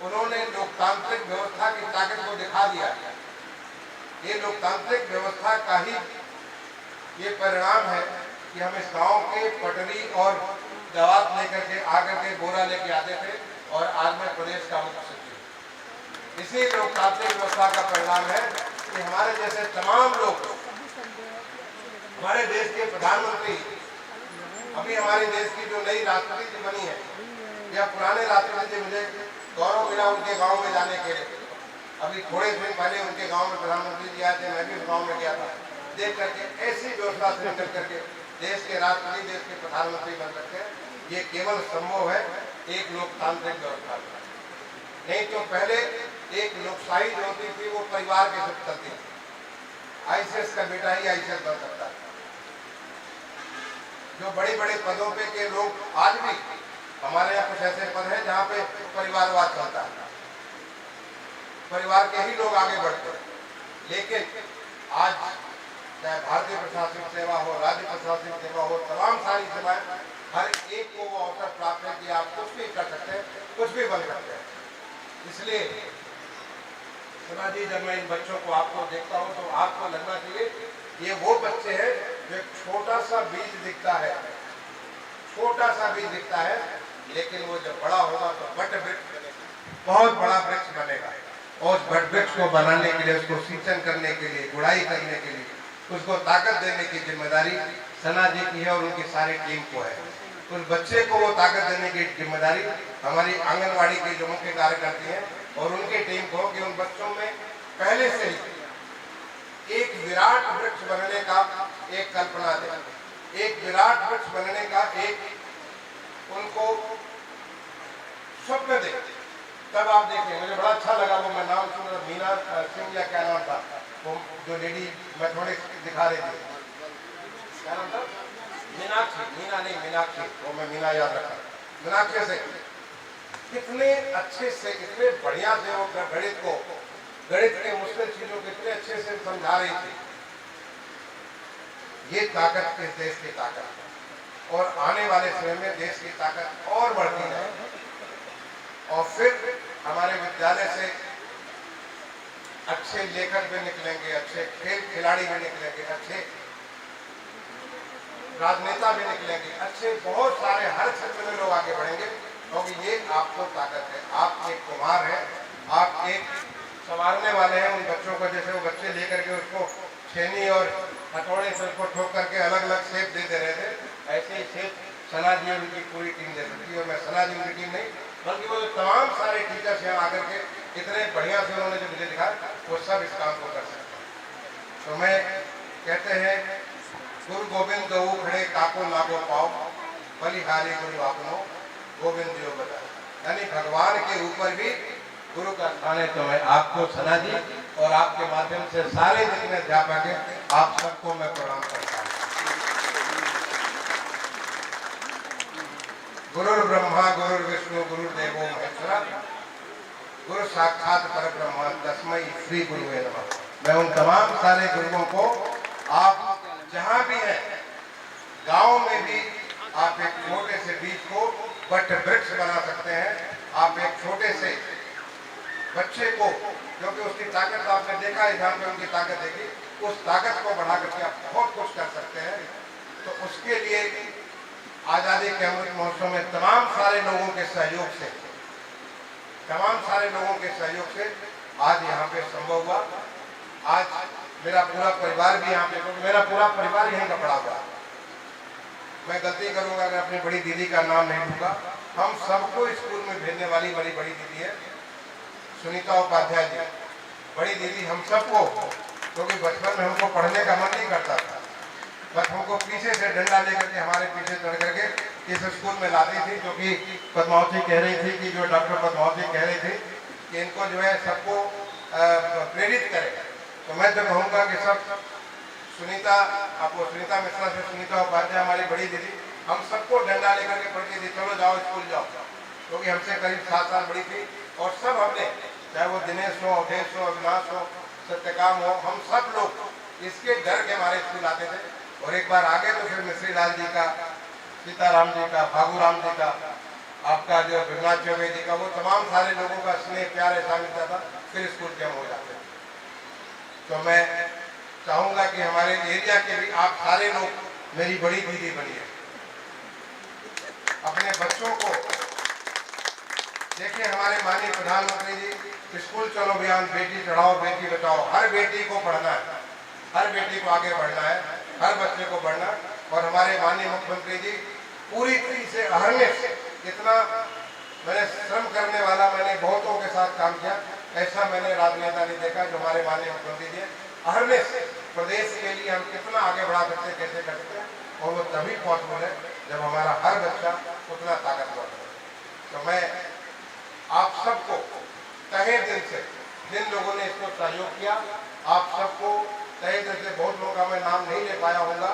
उन्होंने लोकतांत्रिक व्यवस्था की ताकत को दिखा दिया। ये लोकतांत्रिक व्यवस्था का ही ये परिणाम है कि हम इस गांव के पटरी और दवात लेकर के आकर के बोरा लेके आते थे और आज मैं प्रदेश का मुख्य सचिव। इसी लोकतांत्रिक व्यवस्था का परिणाम है कि हमारे जैसे तमाम लोग, हमारे देश के प्रधानमंत्री, अभी हमारे देश की जो नई राष्ट्रपति जी बनी है या पुराने राष्ट्रपति जी, मुझे गौरव मिला उनके गांव में जाने के लिए। अभी थोड़े दिन पहले उनके गांव में प्रधानमंत्री जी आए थे, मैं भी उस गांव में गया था। देख करके ऐसी व्यवस्था से निकल करके देश के राष्ट्रपति, देश के प्रधानमंत्री बन सकते हैं, ये केवल संभव है एक लोकतांत्रिक व्यवस्था में। नहीं तो पहले एक लोकशाही जो होती थी वो परिवार के साथ चलती थी। आईसीएस का बेटा ही आईसीएस बन सकता है, जो बड़े बड़े पदों पे के लोग आज भी, हमारे यहाँ कुछ ऐसे पद हैं जहाँ पे परिवारवाद चलता है, परिवार के ही लोग आगे बढ़ते हैं। लेकिन आज चाहे भारतीय प्रशासनिक सेवा हो, राज्य प्रशासनिक सेवा हो, तमाम सारी सेवाएं, हर एक को वो अवसर प्राप्त है कि आप कुछ भी कर सकते हैं, कुछ भी बन सकते हैं। इसलिए जी, जब मैं इन बच्चों को आपको देखता हूँ तो आपको लगना चाहिए ये वो बच्चे हैं जो एक छोटा सा बीज दिखता है, छोटा सा बीज दिखता है, लेकिन वो जब बड़ा होगा तो बट वृक्ष, बहुत बड़ा वृक्ष बनेगा। और उस बट वृक्ष को बनाने के लिए, उसको सिंचन करने के लिए, गुड़ाई करने के लिए, उसको ताकत देने की जिम्मेदारी सना जी की है और उनकी सारी टीम को है। उस बच्चे को वो ताकत देने की जिम्मेदारी हमारी आंगनवाड़ी की जो मुख्य कार्यकर्ती हैं और उनकी टीम को, कि उन बच्चों में पहले से ही एक विराट वृक्ष बनने का एक कल्पना दे, एक विराट वृक्ष बनने का एक उनको स्वप्न दे। तब आप देखें, मुझे बड़ा अच्छा लगा वो, मैं नाम सुन रहा, मीना सिंह या क्या नाम था, वो जो लेडी मैं थोड़े दिखा रही थी, क्या नाम था? मीनाक्षी, मीना नहीं मीनाक्षी, वो मैं मीना याद रखा, मीनाक्षी से कितने अच्छे से, कितने बढ़िया से वो गणित के मुश्किल चीजों को कितने अच्छे से समझा रही थी। ये ताकत किस देश की ताकत है, और आने वाले समय में देश की ताकत और बढ़ती है। और फिर हमारे विद्यालय से अच्छे लेखक भी निकलेंगे, अच्छे खेल खिलाड़ी भी निकलेंगे, अच्छे राजनेता भी निकलेंगे, अच्छे बहुत सारे हर क्षेत्र में लोग आगे बढ़ेंगे, क्योंकि ये आपको ताकत है। आप एक कुम्हार हैं, आप एक संवारने वाले हैं उन बच्चों को, जैसे वो बच्चे लेकर के उसको छेनी और हथौड़े से उसको ठोक करके अलग अलग शेप दे रहे थे, ऐसे ही शेप सना जी और उनकी पूरी टीम दे सकती है। और मैं सना जी उनकी टीम नहीं, बल्कि वो तमाम सारे टीचर्स यहाँ आकर के इतने बढ़िया से उन्होंने जो मुझे दिखाया, वो सब इस काम को कर सकते हैं। तो मैं कहते हैं, गुरु गोविंद दो खड़े काको लागो पाओ, बलिहारी गुरु आपनो गोविंद जो बता, यानी भगवान के ऊपर भी गुरु का स्थान है। तो मैं आपको सना जी और आपके माध्यम से सारे जितने अध्यापक हैं, आप सबको मैं प्रणाम करता हूँ। गुरु ब्रह्मा गुरु विष्णु गुरु देवो महेश्वरा, गुरु साक्षात परब्रह्म तस्मै श्री गुरुवे नमः। मैं उन तमाम सारे गुरुओं को, आप जहाँ भी हैं, गांव में भी आप एक छोटे से बीज को बट वृक्ष बना सकते हैं। आप एक छोटे से बच्चे को, क्योंकि उसकी ताकत आपने देखा है, जहाँ पे उनकी ताकत देखी, उस ताकत को बढ़ा करके आप बहुत कुछ कर सकते हैं। तो उसके लिए आज़ादी के अमृत महोत्सव में तमाम सारे लोगों के सहयोग से, तमाम सारे लोगों के सहयोग से आज यहाँ पे संभव हुआ। आज मेरा पूरा परिवार भी यहाँ पे, क्योंकि मेरा पूरा परिवार यहीं का पड़ा हुआ। मैं गलती करूँगा अगर अपनी बड़ी दीदी का नाम नहीं लूँगा। हम सबको स्कूल में भेजने वाली बड़ी दीदी है सुनीता उपाध्याय जी, बड़ी दीदी हम सबको, क्योंकि बचपन में हमको पढ़ने का मन नहीं करता था, बस हमको पीछे से डंडा लेकर के हमारे पीछे चढ़ करके इस स्कूल में लाती थी। जो कि पद्मावती कह रही थी, कि जो डॉक्टर पद्मावती कह रही थी कि इनको जो है सबको प्रेरित करें। तो मैं तो कहूँगा कि सब सुनीता, आपको सुनीता मिश्रा से सुनीता उपाध्याय हमारी बड़ी दीदी, हम सबको डंडा लेकर के पढ़ती थी, चलो जाओ स्कूल जाओ, क्योंकि हमसे करीब 7 साल बड़ी थी। और सब हमने, चाहे वो दिनेश हो, अवधेश हो, अविनाश हो, सत्यकाम हो, हम सब लोग इसके डर के हमारे स्कूल आते थे। और एक बार आगे तो फिर मिश्री लाल जी का, सीताराम जी का, फागूराम जी का, आपका जो विश्वनाथ चौबे जी का, वो तमाम सारे लोगों का स्नेह प्यार ऐसा मिलता था, फिर स्कूल के हम हो जाते। तो मैं चाहूँगा कि हमारे एरिया के भी आप सारे लोग मेरी बड़ी दीदी बनिए। अपने बच्चों को देखिए, हमारे माननीय प्रधानमंत्री जी स्कूल चलो अभियान, बेटी पढ़ाओ बेटी बचाओ, हर बेटी को पढ़ना है, हर बेटी को आगे बढ़ना है, हर बच्चे को बढ़ना। और हमारे माननीय मुख्यमंत्री जी पूरी तरीके से अहर्निश, इतना मैंने श्रम करने वाला, मैंने बहुतों के साथ काम किया, ऐसा मैंने राजनेता नहीं देखा जो हमारे माननीय मुख्यमंत्री जी अहर्निश प्रदेश के लिए हम कितना आगे बढ़ा सकते हैं, कैसे कर सकते हैं। और वो तभी पॉसिबल है जब हमारा हर बच्चा उतना ताकतवर है। तो मैं आप सबको तहे दिल से, जिन लोगों ने इसको सहयोग किया, आप सबको तहे दिल से, बहुत लोगों का मैं नाम नहीं ले पाया होगा,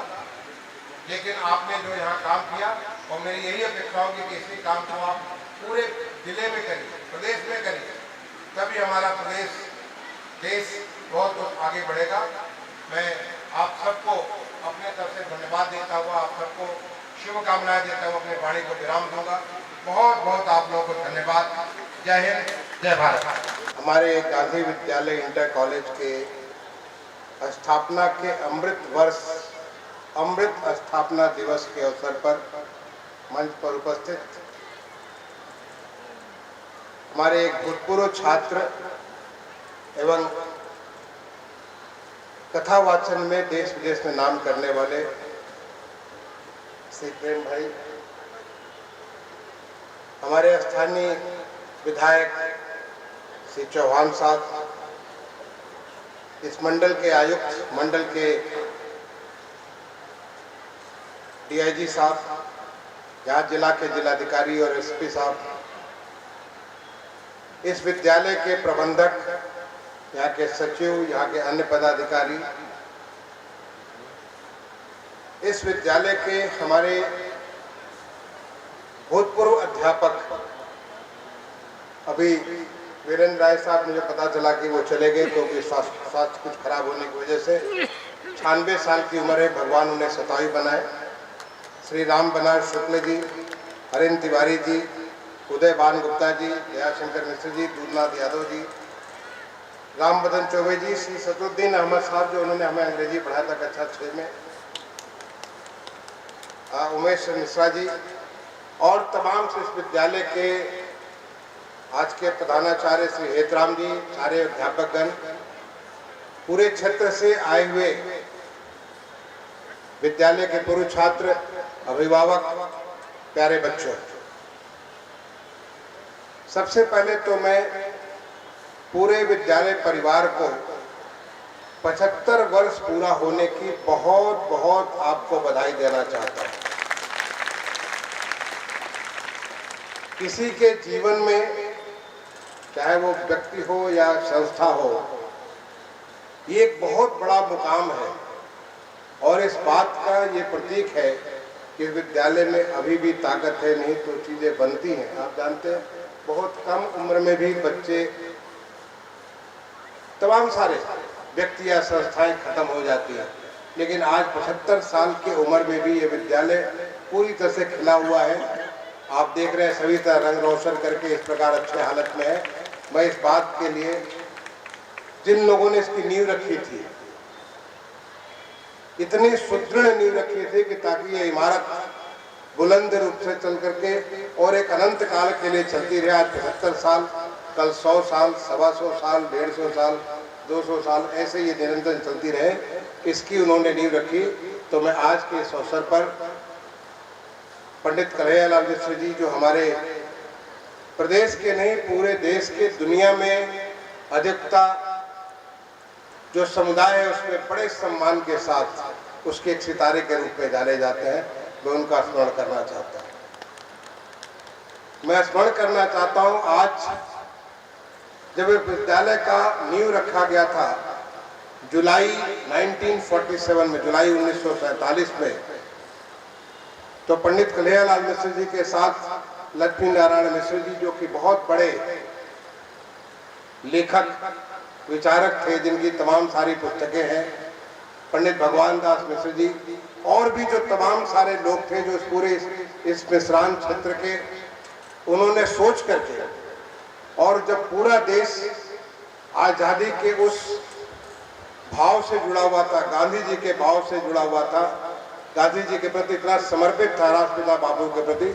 लेकिन आपने जो यहाँ काम किया, और मेरी यही अपेक्षा होगी कि इसी काम को आप पूरे जिले में करिए, प्रदेश में करिए, तभी हमारा प्रदेश देश बहुत आगे बढ़ेगा। मैं आप सबको अपने तरफ से धन्यवाद देता हुआ, आप सबको शुभकामनाएं देता हुआ अपने वाणी को विराम दूंगा। बहुत बहुत आप लोगों को धन्यवाद। जय हिंद, जय भारत। हमारे गांधी विद्यालय इंटर कॉलेज के स्थापना के अमृत स्थापना दिवस के अवसर पर मंच पर उपस्थित हमारे एक भूतपूर्व छात्र एवं कथा वाचन में देश विदेश में नाम करने वाले श्री प्रेम भाई, हमारे स्थानीय विधायक श्री चौहान साहब, इस मंडल के आयुक्त, मंडल के डीआईजी साहब, यहाँ जिला के जिलाधिकारी और एसपी साहब, इस विद्यालय के प्रबंधक, यहाँ के सचिव, यहाँ के अन्य पदाधिकारी, इस विद्यालय के हमारे भूतपूर्व अध्यापक, अभी वीरेंद्र राय साहब, मुझे पता चला कि वो चले गए क्योंकि स्वास्थ्य कुछ खराब होने की वजह से। 96 साल की उम्र है, भगवान उन्हें शतायु बनाए। श्री राम बनार शुक्ल जी, हरिन तिवारी जी, उदय भान गुप्ता जी, दयाशंकर मिश्र जी, दूधनाथ यादव जी, राम बदन चौबे जी, श्री सतुद्दीन अहमद साहब जो उन्होंने हमें अंग्रेजी पढ़ाया था कक्षा 6 में, उमेश मिश्रा जी, और तमाम से इस विद्यालय के आज के प्रधानाचार्य श्री हेतराम जी, सारे अध्यापकगण, पूरे क्षेत्र से आए हुए विद्यालय के पूर्व छात्र, अभिभावक, प्यारे बच्चों, सबसे पहले तो मैं पूरे विद्यालय परिवार को 75 वर्ष पूरा होने की बहुत बहुत आपको बधाई देना चाहता हूं। किसी के जीवन में, चाहे वो व्यक्ति हो या संस्था हो, ये एक बहुत बड़ा मुकाम है, और इस बात का ये प्रतीक है कि विद्यालय में अभी भी ताकत है, नहीं तो चीजें बनती हैं। आप जानते हैं बहुत कम उम्र में भी बच्चे, तमाम सारे व्यक्ति या संस्थाएं खत्म हो जाती हैं, लेकिन आज 75 साल की उम्र में भी ये विद्यालय पूरी तरह से खिला हुआ है। आप देख रहे हैं सभी तरह रंग रोशन करके इस प्रकार अच्छे हालत में है। मैं इस बात के लिए, जिन लोगों ने इसकी नींव रखी थी, इतनी सुदृढ़ नींव रखी थी कि ताकि ये इमारत बुलंद रूप से चल करके और एक अनंत काल के लिए चलती रहे। आज 75 साल, कल 100 साल, 125 साल, 150 साल, 200 साल, ऐसे ये निरंतर चलती रहे, इसकी उन्होंने नींव रखी। तो मैं आज के इस अवसर पर पंडित कन्हैयालाल मिश्र जी, जो हमारे प्रदेश के नहीं पूरे देश के, दुनिया में अधिकता जो समुदाय है उसमें बड़े सम्मान के साथ उसके एक सितारे के रूप में जाने जाते हैं, मैं उनका स्मरण करना चाहता हूँ। मैं स्मरण करना चाहता हूँ, आज जब विद्यालय का नींव रखा गया था जुलाई 1947 में, जुलाई 1947 में, तो पंडित कन्हैयालाल मिश्र जी के साथ लक्ष्मी नारायण मिश्र जी, जो कि बहुत बड़े लेखक विचारक थे, जिनकी तमाम सारी पुस्तकें हैं, पंडित भगवान दास मिश्र जी, और भी जो तमाम सारे लोग थे जो इस पूरे इस मिश्रान क्षेत्र के, उन्होंने सोच करके, और जब पूरा देश आजादी के उस भाव से जुड़ा हुआ था, गांधी जी के भाव से जुड़ा हुआ था, गांधी जी के प्रति इतना समर्पित था, राष्ट्रपिता बाबू के प्रति,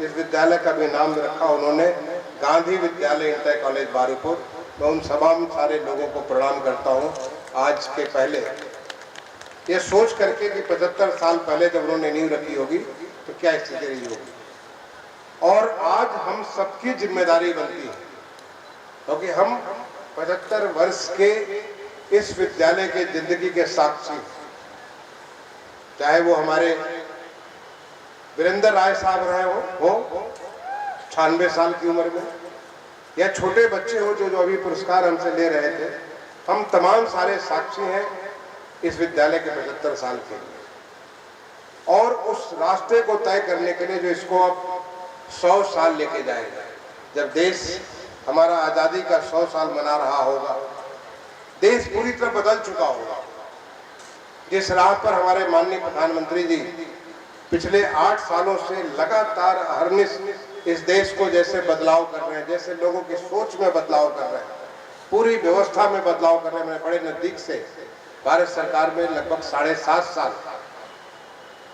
इस विद्यालय का भी नाम रखा उन्होंने गांधी विद्यालय इंटर कॉलेज बारुपुर। मैं उन तमाम सारे लोगों को प्रणाम करता हूं। आज के पहले ये सोच करके कि 75 साल पहले जब उन्होंने नींव रखी होगी तो क्या स्थिति रही होगी, और आज हम सबकी जिम्मेदारी बनती है, क्योंकि हम 75 वर्ष के इस विद्यालय के जिंदगी के साक्षी, चाहे वो हमारे वीरेंद्र राय साहब रहे हो 96 साल की उम्र में, या छोटे बच्चे हो जो अभी पुरस्कार हमसे ले रहे थे, हम तमाम सारे साक्षी हैं इस विद्यालय के 75 साल के लिए। और उस रास्ते को तय करने के लिए जो इसको अब 100 साल लेके जाएगा। जब देश हमारा आज़ादी का 100 साल मना रहा होगा, देश पूरी तरह बदल चुका होगा। जिस राह पर हमारे माननीय प्रधानमंत्री जी पिछले 8 सालों से लगातार अहरनिश इस देश को जैसे बदलाव कर रहे हैं, जैसे लोगों की सोच में बदलाव कर रहे हैं, पूरी व्यवस्था में बदलाव कर रहे हैं। मैंने बड़े नजदीक से भारत सरकार में लगभग 7.5 साल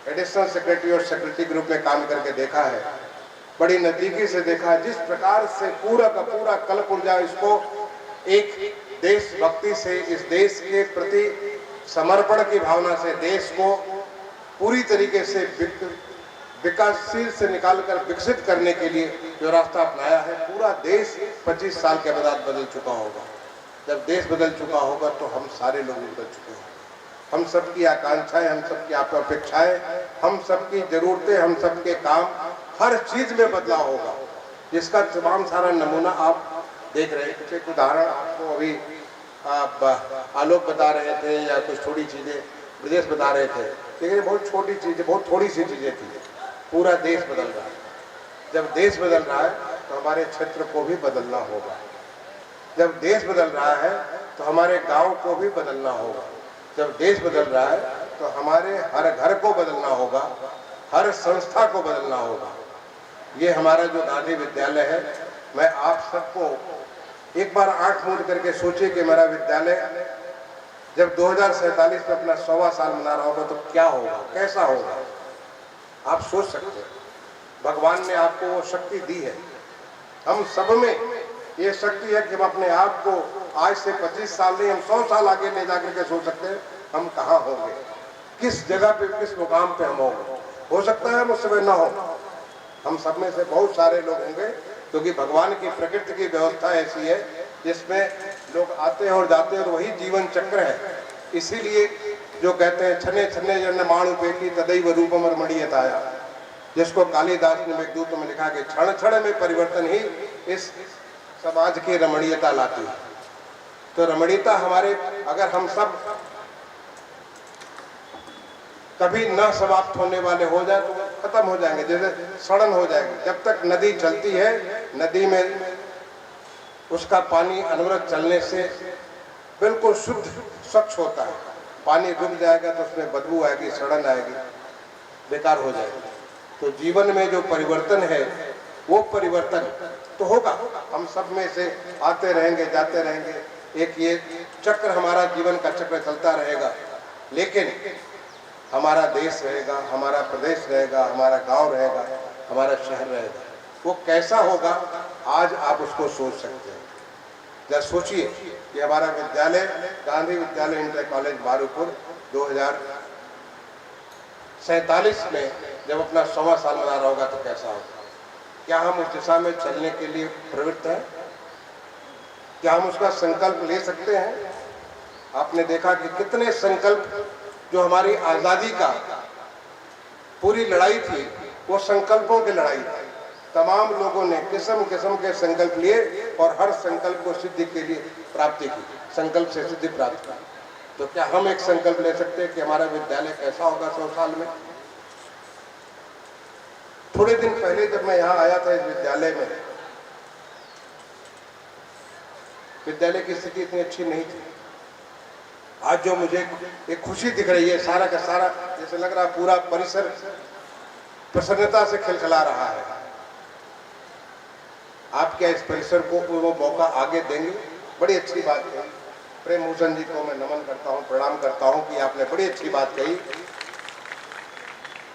एडिशनल सेक्रेटरी और सेक्रेटरी ग्रुप में काम करके देखा है, बड़ी नजदीकी से देखा है। जिस प्रकार से पूरा का पूरा कल पुर्जा इसको एक देशभक्ति से, इस देश के प्रति समर्पण की भावना से, देश को पूरी तरीके से विकासशील से निकालकर विकसित करने के लिए जो रास्ता अपनाया है, पूरा देश 25 साल के बाद बदल चुका होगा। जब देश बदल चुका होगा तो हम सारे लोग बदल चुके होंगे। हम सबकी आकांक्षाएं, हम सबकी अपेक्षाएं, हम सबकी जरूरतें, हम सबके काम, हर चीज में बदलाव होगा, जिसका तमाम सारा नमूना आप देख रहे हैं। एक उदाहरण आपको अभी आप आलोक बता रहे थे या कुछ थोड़ी चीजें विदेश बता रहे थे, लेकिन बहुत छोटी चीजें, बहुत थोड़ी सी चीजें थी। पूरा देश बदल रहा है। जब देश बदल रहा है तो हमारे क्षेत्र को भी बदलना होगा। जब देश बदल रहा है तो हमारे गांव को भी बदलना होगा। जब देश बदल रहा है तो हमारे हर घर को बदलना होगा, हर संस्था को बदलना होगा। ये हमारा जो गांधी विद्यालय है, मैं आप सबको एक बार आंख मूंद करके सोचिए कि मेरा विद्यालय जब 2047 में अपना 100वां साल मना रहा होगा तो क्या होगा, कैसा होगा, आप सोच सकते हैं। भगवान ने आपको वो शक्ति दी है। हम सब में ये शक्ति है कि हम अपने आप को आज से 25 साल नहीं, हम 100 साल आगे ले जाकर के सोच सकते हैं हम कहाँ होंगे, किस जगह पे, किस मुकाम पे हम होंगे। हो सकता है हम उस समय ना हो, हम सब में से बहुत सारे लोग होंगे, क्योंकि भगवान की प्रकृति की व्यवस्था ऐसी है जिसमें लोग आते हैं और जाते हैं और वही जीवन चक्र है। इसीलिए जो कहते हैं छने छने जन माणु पेटी तदैव रूपम रमणीयताया, जिसको कालिदास ने मेघदूत में लिखा कि क्षण क्षण में परिवर्तन ही इस समाज की रमणीयता लाती है। तो रमणीयता हमारे, अगर हम सब कभी न समाप्त होने वाले हो जाए तो खत्म हो जाएंगे, जैसे सड़न हो जाएगी। जब तक नदी चलती है, नदी में उसका पानी अनवरत चलने से बिल्कुल शुद्ध स्वच्छ होता है। पानी रुक जाएगा तो उसमें बदबू आएगी, सड़न आएगी, बेकार हो जाएगी। तो जीवन में जो परिवर्तन है वो परिवर्तन तो होगा, हम सब में से आते रहेंगे, जाते रहेंगे, एक ये चक्र हमारा जीवन का चक्र चलता रहेगा। लेकिन हमारा देश रहेगा, हमारा प्रदेश रहेगा, हमारा गांव रहेगा, हमारा शहर रहेगा। वो कैसा होगा आज आप उसको सोच सकते हैं। जरा सोचिए कि हमारा विद्यालय गांधी विद्यालय इंटर कॉलेज बारूपुर 2047 में जब अपना 100वां साल मना रहा होगा तो कैसा होगा। क्या हम उस दिशा में चलने के लिए प्रवृत्त हैं? क्या हम उसका संकल्प ले सकते हैं? आपने देखा कि कितने संकल्प, जो हमारी आज़ादी का पूरी लड़ाई थी वो संकल्पों की लड़ाई थी। तमाम लोगों ने किस्म किस्म के संकल्प लिए और हर संकल्प को सिद्धि के लिए प्राप्ति की, संकल्प से सिद्धि प्राप्त की। तो क्या हम एक संकल्प ले सकते हैं कि हमारा विद्यालय कैसा होगा 100 साल में? थोड़े दिन पहले जब मैं यहाँ आया था इस विद्यालय में, विद्यालय की स्थिति इतनी अच्छी नहीं थी। आज जो मुझे एक खुशी दिख रही है, सारा का सारा जैसे लग रहा पूरा परिसर प्रसन्नता से खिलखिला रहा है। आप क्या इस परिसर को वो मौका आगे देंगे? बड़ी अच्छी बात है। प्रेम भूषण जी को मैं नमन करता हूँ, प्रणाम करता हूँ कि आपने बड़ी अच्छी बात कही।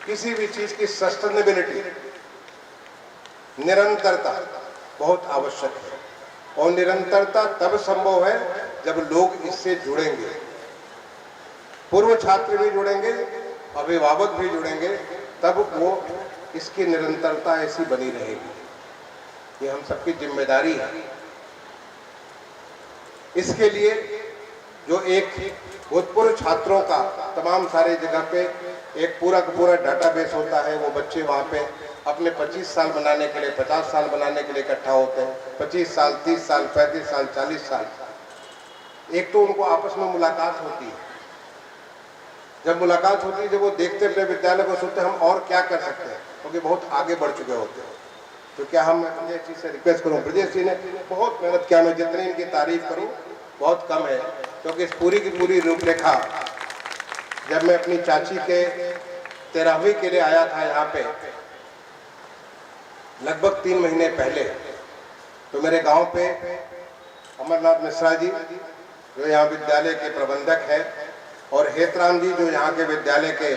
किसी भी चीज की सस्टेनेबिलिटी, निरंतरता बहुत आवश्यक है, और निरंतरता तब संभव है जब लोग इससे जुड़ेंगे। पूर्व छात्र भी जुड़ेंगे, अभिभावक भी जुड़ेंगे, तब वो इसकी निरंतरता ऐसी बनी रहेगी। ये हम सबकी जिम्मेदारी है। इसके लिए जो एक भूतपूर्व छात्रों का तमाम सारे जगह पे एक पूरा का पूरा डाटाबेस होता है, वो बच्चे वहाँ पे अपने 25 साल बनाने के लिए, 50 साल बनाने के लिए इकट्ठा होते हैं। 25 साल, 30 साल, 35 साल, 40 साल, एक तो उनको आपस में मुलाकात होती है। जब मुलाकात होती है, जब वो देखते अपने विद्यालय को, सोचते हम और क्या कर सकते हैं, क्योंकि बहुत आगे बढ़ चुके होते हैं। तो क्या हम ये चीज़ से रिक्वेस्ट करूँ, ब्रजेश जी ने बहुत मेहनत किया, मैं जितनी इनकी तारीफ करूँ बहुत कम है, क्योंकि इस पूरी की पूरी रूपरेखा जब मैं अपनी चाची के 13वीं के लिए आया था यहाँ पे लगभग 3 महीने पहले, तो मेरे गांव पे अमरनाथ मिश्रा जी जो यहाँ विद्यालय के प्रबंधक है और हेतराम जी जो यहाँ के विद्यालय के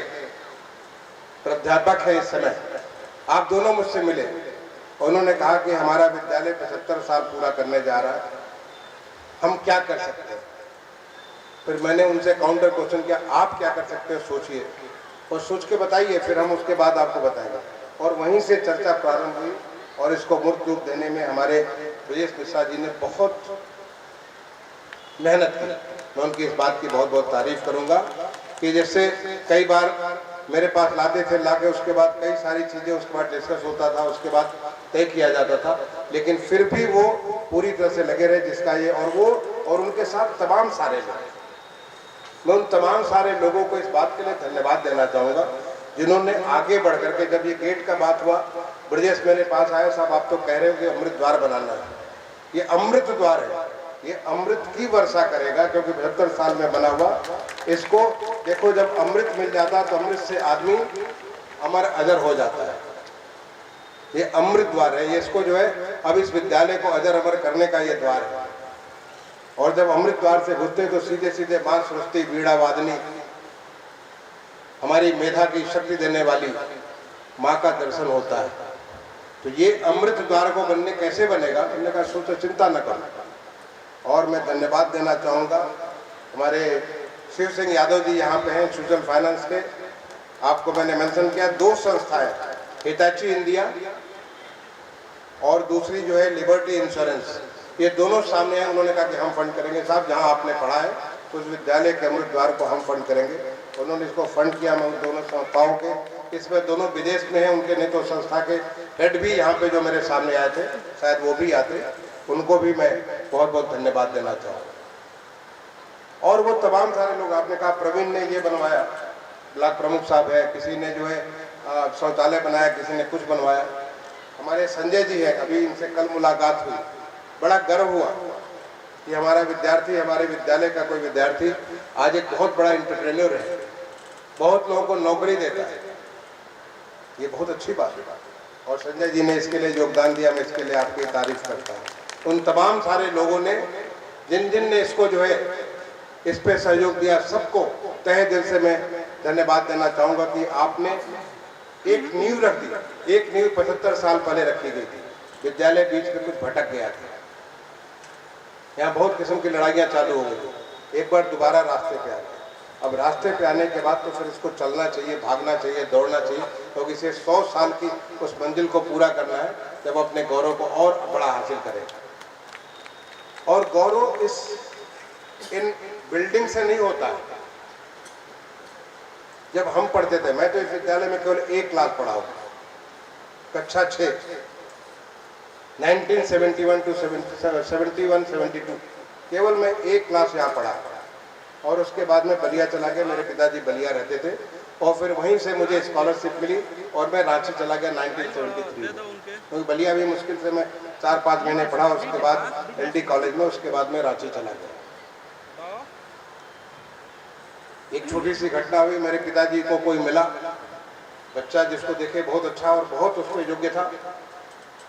प्राध्यापक है इस समय, आप दोनों मुझसे मिले। उन्होंने कहा कि हमारा विद्यालय 75 साल पूरा करने जा रहा है, हम क्या कर सकते हैं। फिर मैंने उनसे काउंटर क्वेश्चन किया, आप क्या कर सकते हो, सोचिए और सोच के बताइए, फिर हम उसके बाद आपको बताएंगे। और वहीं से चर्चा प्रारंभ हुई और इसको मूर्त रूप देने में हमारे ब्रजेश मिश्रा जी ने बहुत मेहनत की। मैं उनकी इस बात की बहुत बहुत तारीफ करूंगा कि जैसे कई बार मेरे पास लाते थे, लाके उसके बाद कई सारी चीज़ें उसके बाद डिस्कस होता था, उसके बाद तय किया जाता था, लेकिन फिर भी वो पूरी तरह से लगे रहे जिसका ये, और वो और उनके साथ तमाम सारे लोग। मैं उन तमाम सारे लोगों को इस बात के लिए धन्यवाद देना चाहूँगा जिन्होंने आगे बढ़ करके, जब ये गेट का बात हुआ, ब्रजेश मेरे पास आया, साहब आप तो कह रहे हो कि अमृत द्वार बनाना है, ये अमृत द्वार है, ये अमृत की वर्षा करेगा, क्योंकि 75 साल में बना हुआ। इसको देखो, जब अमृत मिल जाता तो अमृत से आदमी अमर अजर हो जाता है। ये अमृत द्वार है, ये इसको जो है अब इस विद्यालय को अजर अमर करने का ये द्वार है। और जब अमृत द्वार से घुसते तो सीधे सीधे मां सरस्वती वीणा वादनी, हमारी मेधा की शक्ति देने वाली माँ का दर्शन होता है। तो ये अमृत द्वार को बनने कैसे बनेगा, हमने कहा सोचो, चिंता न करो। और मैं धन्यवाद देना चाहूँगा हमारे शिव सिंह यादव जी यहाँ पे हैं, सोशल फाइनेंस के, आपको मैंने मेंशन किया, 2 संस्थाएं, हिताची इंडिया और दूसरी जो है लिबर्टी इंश्योरेंस, ये दोनों सामने हैं। उन्होंने कहा कि हम फंड करेंगे, साहब जहाँ आपने पढ़ा है उस विद्यालय के अमृत द्वार को हम फंड करेंगे। उन्होंने इसको फंड किया। मैं उन दोनों संस्थाओं के, इसमें दोनों विदेश में हैं, उनके नहीं तो संस्था के हेड भी यहाँ पे जो मेरे सामने आए थे, शायद वो भी आते, उनको भी मैं बहुत बहुत धन्यवाद देना चाहूँगा। और वो तमाम सारे लोग, आपने कहा प्रवीण ने ये बनवाया, ब्लॉक प्रमुख साहब है, किसी ने जो है शौचालय बनाया, किसी ने कुछ बनवाया। हमारे संजय जी हैं, अभी इनसे कल मुलाकात हुई, बड़ा गर्व हुआ कि हमारा विद्यार्थी, हमारे विद्यालय का कोई विद्यार्थी आज एक बहुत बड़ा एंटरप्रेन्योर है, बहुत लोगों को नौकरी देता है, ये बहुत अच्छी बात है। और संजय जी ने इसके लिए योगदान दिया, मैं इसके लिए आपकी तारीफ करता हूँ। उन तमाम सारे लोगों ने, जिन जिन ने इसको जो है इस पे सहयोग दिया, सबको तहे दिल से मैं धन्यवाद देना चाहूँगा कि आपने एक नींव रख दी। एक नींव 75 साल पहले रखी गई थी, विद्यालय बीच में कुछ भटक गया था, यहाँ बहुत किस्म की लड़ाइयाँ चालू हो गई, एक बार दोबारा रास्ते पे आ गए। अब रास्ते पे आने के बाद तो फिर इसको चलना चाहिए, भागना चाहिए, दौड़ना चाहिए, क्योंकि इसे 100 साल की उस मंजिल को पूरा करना है, जब अपने गौरव को और बड़ा हासिल करेगा। और गौरव इन बिल्डिंग से नहीं होता है। जब हम पढ़ते थे, मैं तो इस विद्यालय में केवल 1 क्लास पढ़ा हूँ, कक्षा 6, 1971 to 71-72, केवल मैं 1 क्लास यहाँ पढ़ा। और उसके बाद में बलिया चला गया, मेरे पिताजी बलिया रहते थे, और फिर वहीं से मुझे स्कॉलरशिप मिली और मैं रांची चला गया 1973 में, क्योंकि बलिया भी मुश्किल से मैं 4-5 महीने पढ़ा, उसके बाद LD कॉलेज में, उसके बाद मैं रांची चला गया। एक छोटी सी घटना हुई, मेरे पिताजी को कोई मिला बच्चा जिसको देखे बहुत अच्छा और बहुत उसको योग्य था।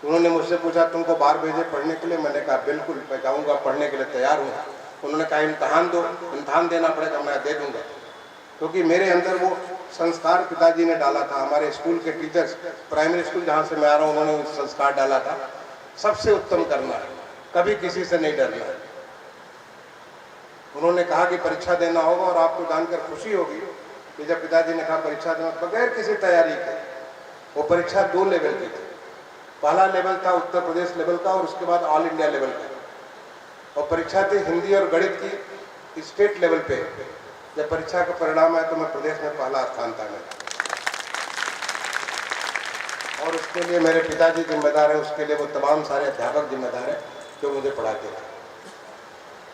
उन्होंने मुझसे पूछा तुमको बाहर भेजे पढ़ने के लिए? मैंने कहा बिल्कुल, मैं जाऊँगा, पढ़ने के लिए तैयार हूँ। उन्होंने कहा इम्तहान दो, इम्तहान देना पड़ेगा। मैं दे दूँगा, क्योंकि मेरे अंदर वो संस्कार पिताजी ने डाला था। हमारे स्कूल के टीचर्स, प्राइमरी स्कूल जहाँ से मैं आ रहा हूँ, उन्होंने संस्कार डाला था, सबसे उत्तम करना है, कभी किसी से नहीं डरना है। उन्होंने कहा कि परीक्षा देना होगा, और आपको जानकर खुशी होगी कि जब पिताजी ने कहा परीक्षा देना, बगैर किसी तैयारी के, वो परीक्षा 2 लेवल की थी। पहला लेवल था उत्तर प्रदेश लेवल का, और उसके बाद ऑल इंडिया लेवल का, और परीक्षा थी हिंदी और गणित की स्टेट लेवल पे। जब परीक्षा का परिणाम आया तो मैं प्रदेश में पहला स्थान था मैं, और उसके लिए मेरे पिताजी जिम्मेदार है, उसके लिए वो तमाम सारे अध्यापक जिम्मेदार है जो मुझे पढ़ाते थे।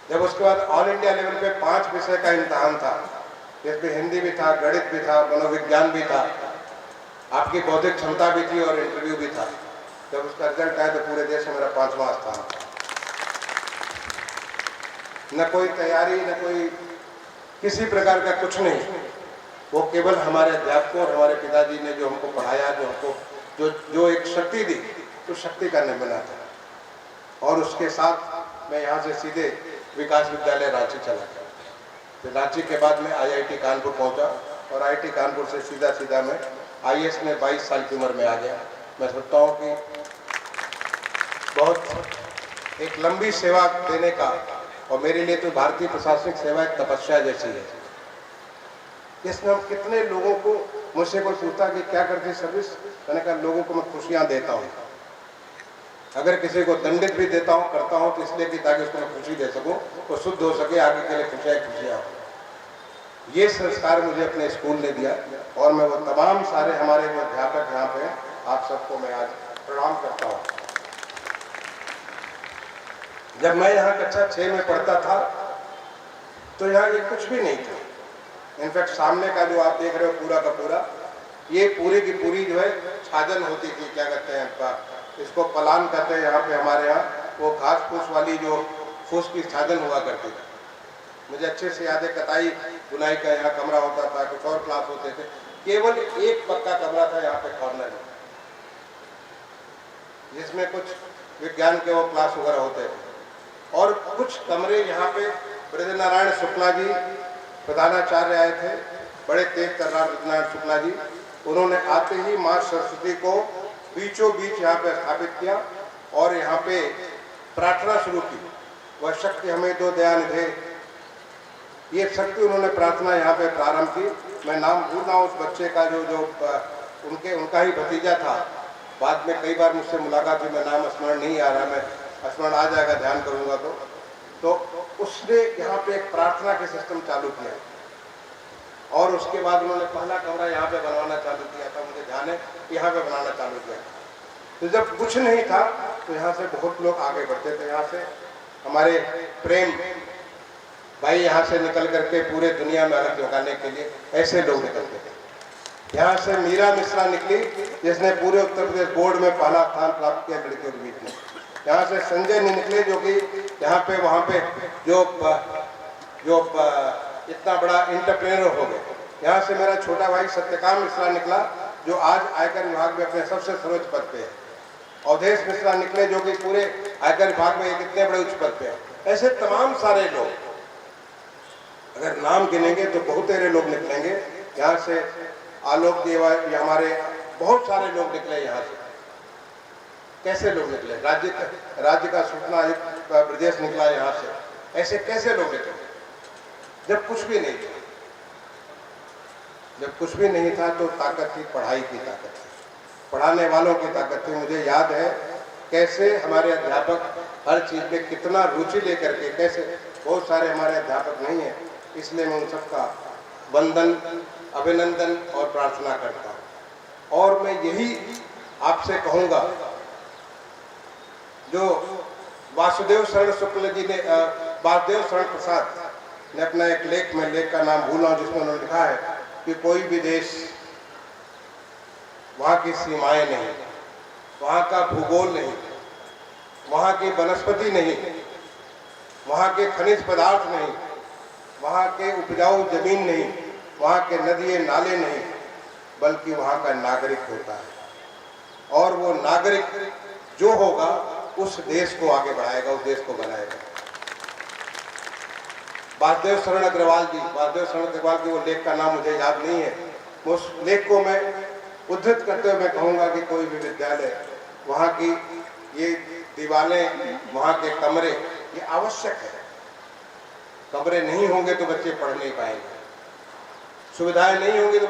जब उसके बाद ऑल इंडिया लेवल पे 5 विषय का इम्तहान था, जिसमें हिंदी भी था, गणित भी था, मनोविज्ञान भी था, आपकी बौद्धिक क्षमता भी थी और इंटरव्यू भी था। जब उसका रिजल्ट आया तो पूरे देश में मेरा 5वां स्थान था। न कोई तैयारी, न कोई किसी प्रकार का कुछ नहीं, वो केवल हमारे अध्यापकों और हमारे पिताजी ने जो हमको पढ़ाया, जो हमको जो एक शक्ति दी, तो शक्ति का निमना था। और उसके साथ मैं यहाँ से सीधे विकास विद्यालय रांची चला गया। फिर रांची के बाद मैं IIT कानपुर पहुँचा और IIT कानपुर से सीधा मैं IAS में 22 साल की उम्र में आ गया। मैं सोचता हूँ कि बहुत एक लंबी सेवा देने का, और मेरे लिए तो भारतीय प्रशासनिक सेवा एक तपस्या जैसी है। इसमें हम कितने लोगों को, मुझसे कोई पूछता कि क्या करते सर्विस, मैंने कहा लोगों को मैं खुशियाँ देता हूँ। अगर किसी को दंडित भी देता हूँ, करता हूँ तो इसलिए कि ताकि उसको मैं खुशी दे सकूँ, वो शुद्ध हो सके, आगे के लिए खुशियाँ हो। ये संस्कार मुझे अपने स्कूल ने दिया और मैं वो तमाम सारे हमारे जो अध्यापक यहाँ पे, आप सबको मैं आज प्रणाम करता हूँ। जब मैं यहाँ कक्षा 6 में पढ़ता था तो यहाँ ये कुछ भी नहीं था। इनफैक्ट सामने का जो आप देख रहे हो पूरा का पूरा, ये पूरी की पूरी जो है छाजन होती थी, क्या कहते हैं इसको पलान कहते हैं यहाँ पे हमारे यहाँ, वो घास फूस वाली जो फूस की छाजन हुआ करती थी। मुझे अच्छे से याद है, कताई बुनाई का यहाँ कमरा होता था, कुछ और क्लास होते थे, केवल एक पक्का कमरा था यहाँ पे कॉर्नर में, जिसमें कुछ विज्ञान के वो क्लास वगैरह होते थे। और कुछ कमरे यहाँ पे ब्रजनारायण शुक्ला जी प्रधानाचार्य आए थे, बड़े तेज तर्रार ब्रजनारायण शुक्ला जी, उन्होंने आते ही माँ सरस्वती को बीचों बीच यहाँ पे स्थापित किया और यहाँ पे प्रार्थना शुरू की। वह शक्ति हमें दो दयानिधे, ये शक्ति उन्होंने प्रार्थना यहाँ पे प्रारंभ की। मैं नाम भूल रहा हूँ उस बच्चे का जो उनका ही भतीजा था, बाद में कई बार मुझसे मुलाकात हुई, मैं नाम स्मरण नहीं आ रहा, मैं स्मरण आ जाएगा, ध्यान करूँगा तो उसने यहाँ पे एक प्रार्थना के सिस्टम चालू किया और उसके बाद उन्होंने पहला कमरा यहाँ पे बनवाना चालू किया था, मुझे ध्यान है, यहाँ पे बनाना चालू किया। तो जब कुछ नहीं था तो यहाँ से बहुत लोग आगे बढ़ते थे। यहाँ से हमारे प्रेम भाई यहाँ से निकल करके पूरे दुनिया में अलग लगाने के लिए ऐसे लोग निकलते थे। यहाँ से मीरा मिश्रा निकली, जिसने पूरे उत्तर प्रदेश बोर्ड में पहला स्थान प्राप्त किया लड़कियों के बीच में। यहाँ से संजय ने निकले, जो कि यहाँ पे वहाँ पे जो इतना बड़ा इंटरप्रेन्योर हो गए। यहाँ से मेरा छोटा भाई सत्यकाम मिश्रा निकला, जो आज आयकर विभाग में अपने सबसे सर्वोच्च पद पे है। अवधेश मिश्रा निकले, जो कि पूरे आयकर विभाग में एक इतने बड़े उच्च पद पे है। ऐसे तमाम सारे लोग, अगर नाम गिनेंगे तो बहुत सारे लोग निकलेंगे। यहाँ से आलोक देवा, हमारे बहुत सारे लोग निकले। यहाँ से कैसे लोग निकले, राज्य का सूचना आयुक्त ब्रजेश निकला यहाँ से। ऐसे कैसे लोग निकले जब कुछ भी नहीं था? जब कुछ भी नहीं था तो ताकत थी, पढ़ाई की ताकत थी, पढ़ाने वालों की ताकत थी। मुझे याद है कैसे हमारे अध्यापक हर चीज़ में कितना रुचि लेकर के, कैसे बहुत सारे हमारे अध्यापक नहीं हैं, इसलिए मैं उन सबका वंदन, अभिनंदन और प्रार्थना करता हूँ। और मैं यही आपसे कहूँगा, जो वासुदेव शरण शुक्ल जी ने, वासुदेव शरण प्रसाद ने अपना एक लेख में, लेख का नाम भूल रहा हूँ, जिसमें उन्होंने लिखा है कि कोई भी देश, वहाँ की सीमाएं नहीं, वहाँ का भूगोल नहीं, वहाँ की वनस्पति नहीं, वहाँ के खनिज पदार्थ नहीं, वहाँ के उपजाऊ जमीन नहीं, वहाँ के नदियाँ नाले नहीं, बल्कि वहाँ का नागरिक होता है। और वो नागरिक जो होगा उस देश को आगे बढ़ाएगा, उस देश को बनाएगा। वासुदेव शरण अग्रवाल जी, वासुदेव शरण अग्रवाल की वो लेख का नाम मुझे याद नहीं है, उस लेख को मैं उद्धृत करते हुए मैं कहूँगा कि कोई भी विद्यालय, वहाँ की ये दीवारें, वहाँ के कमरे, ये आवश्यक है। कमरे नहीं होंगे तो बच्चे पढ़ नहीं पाएंगे, सुविधाएं नहीं होंगी तो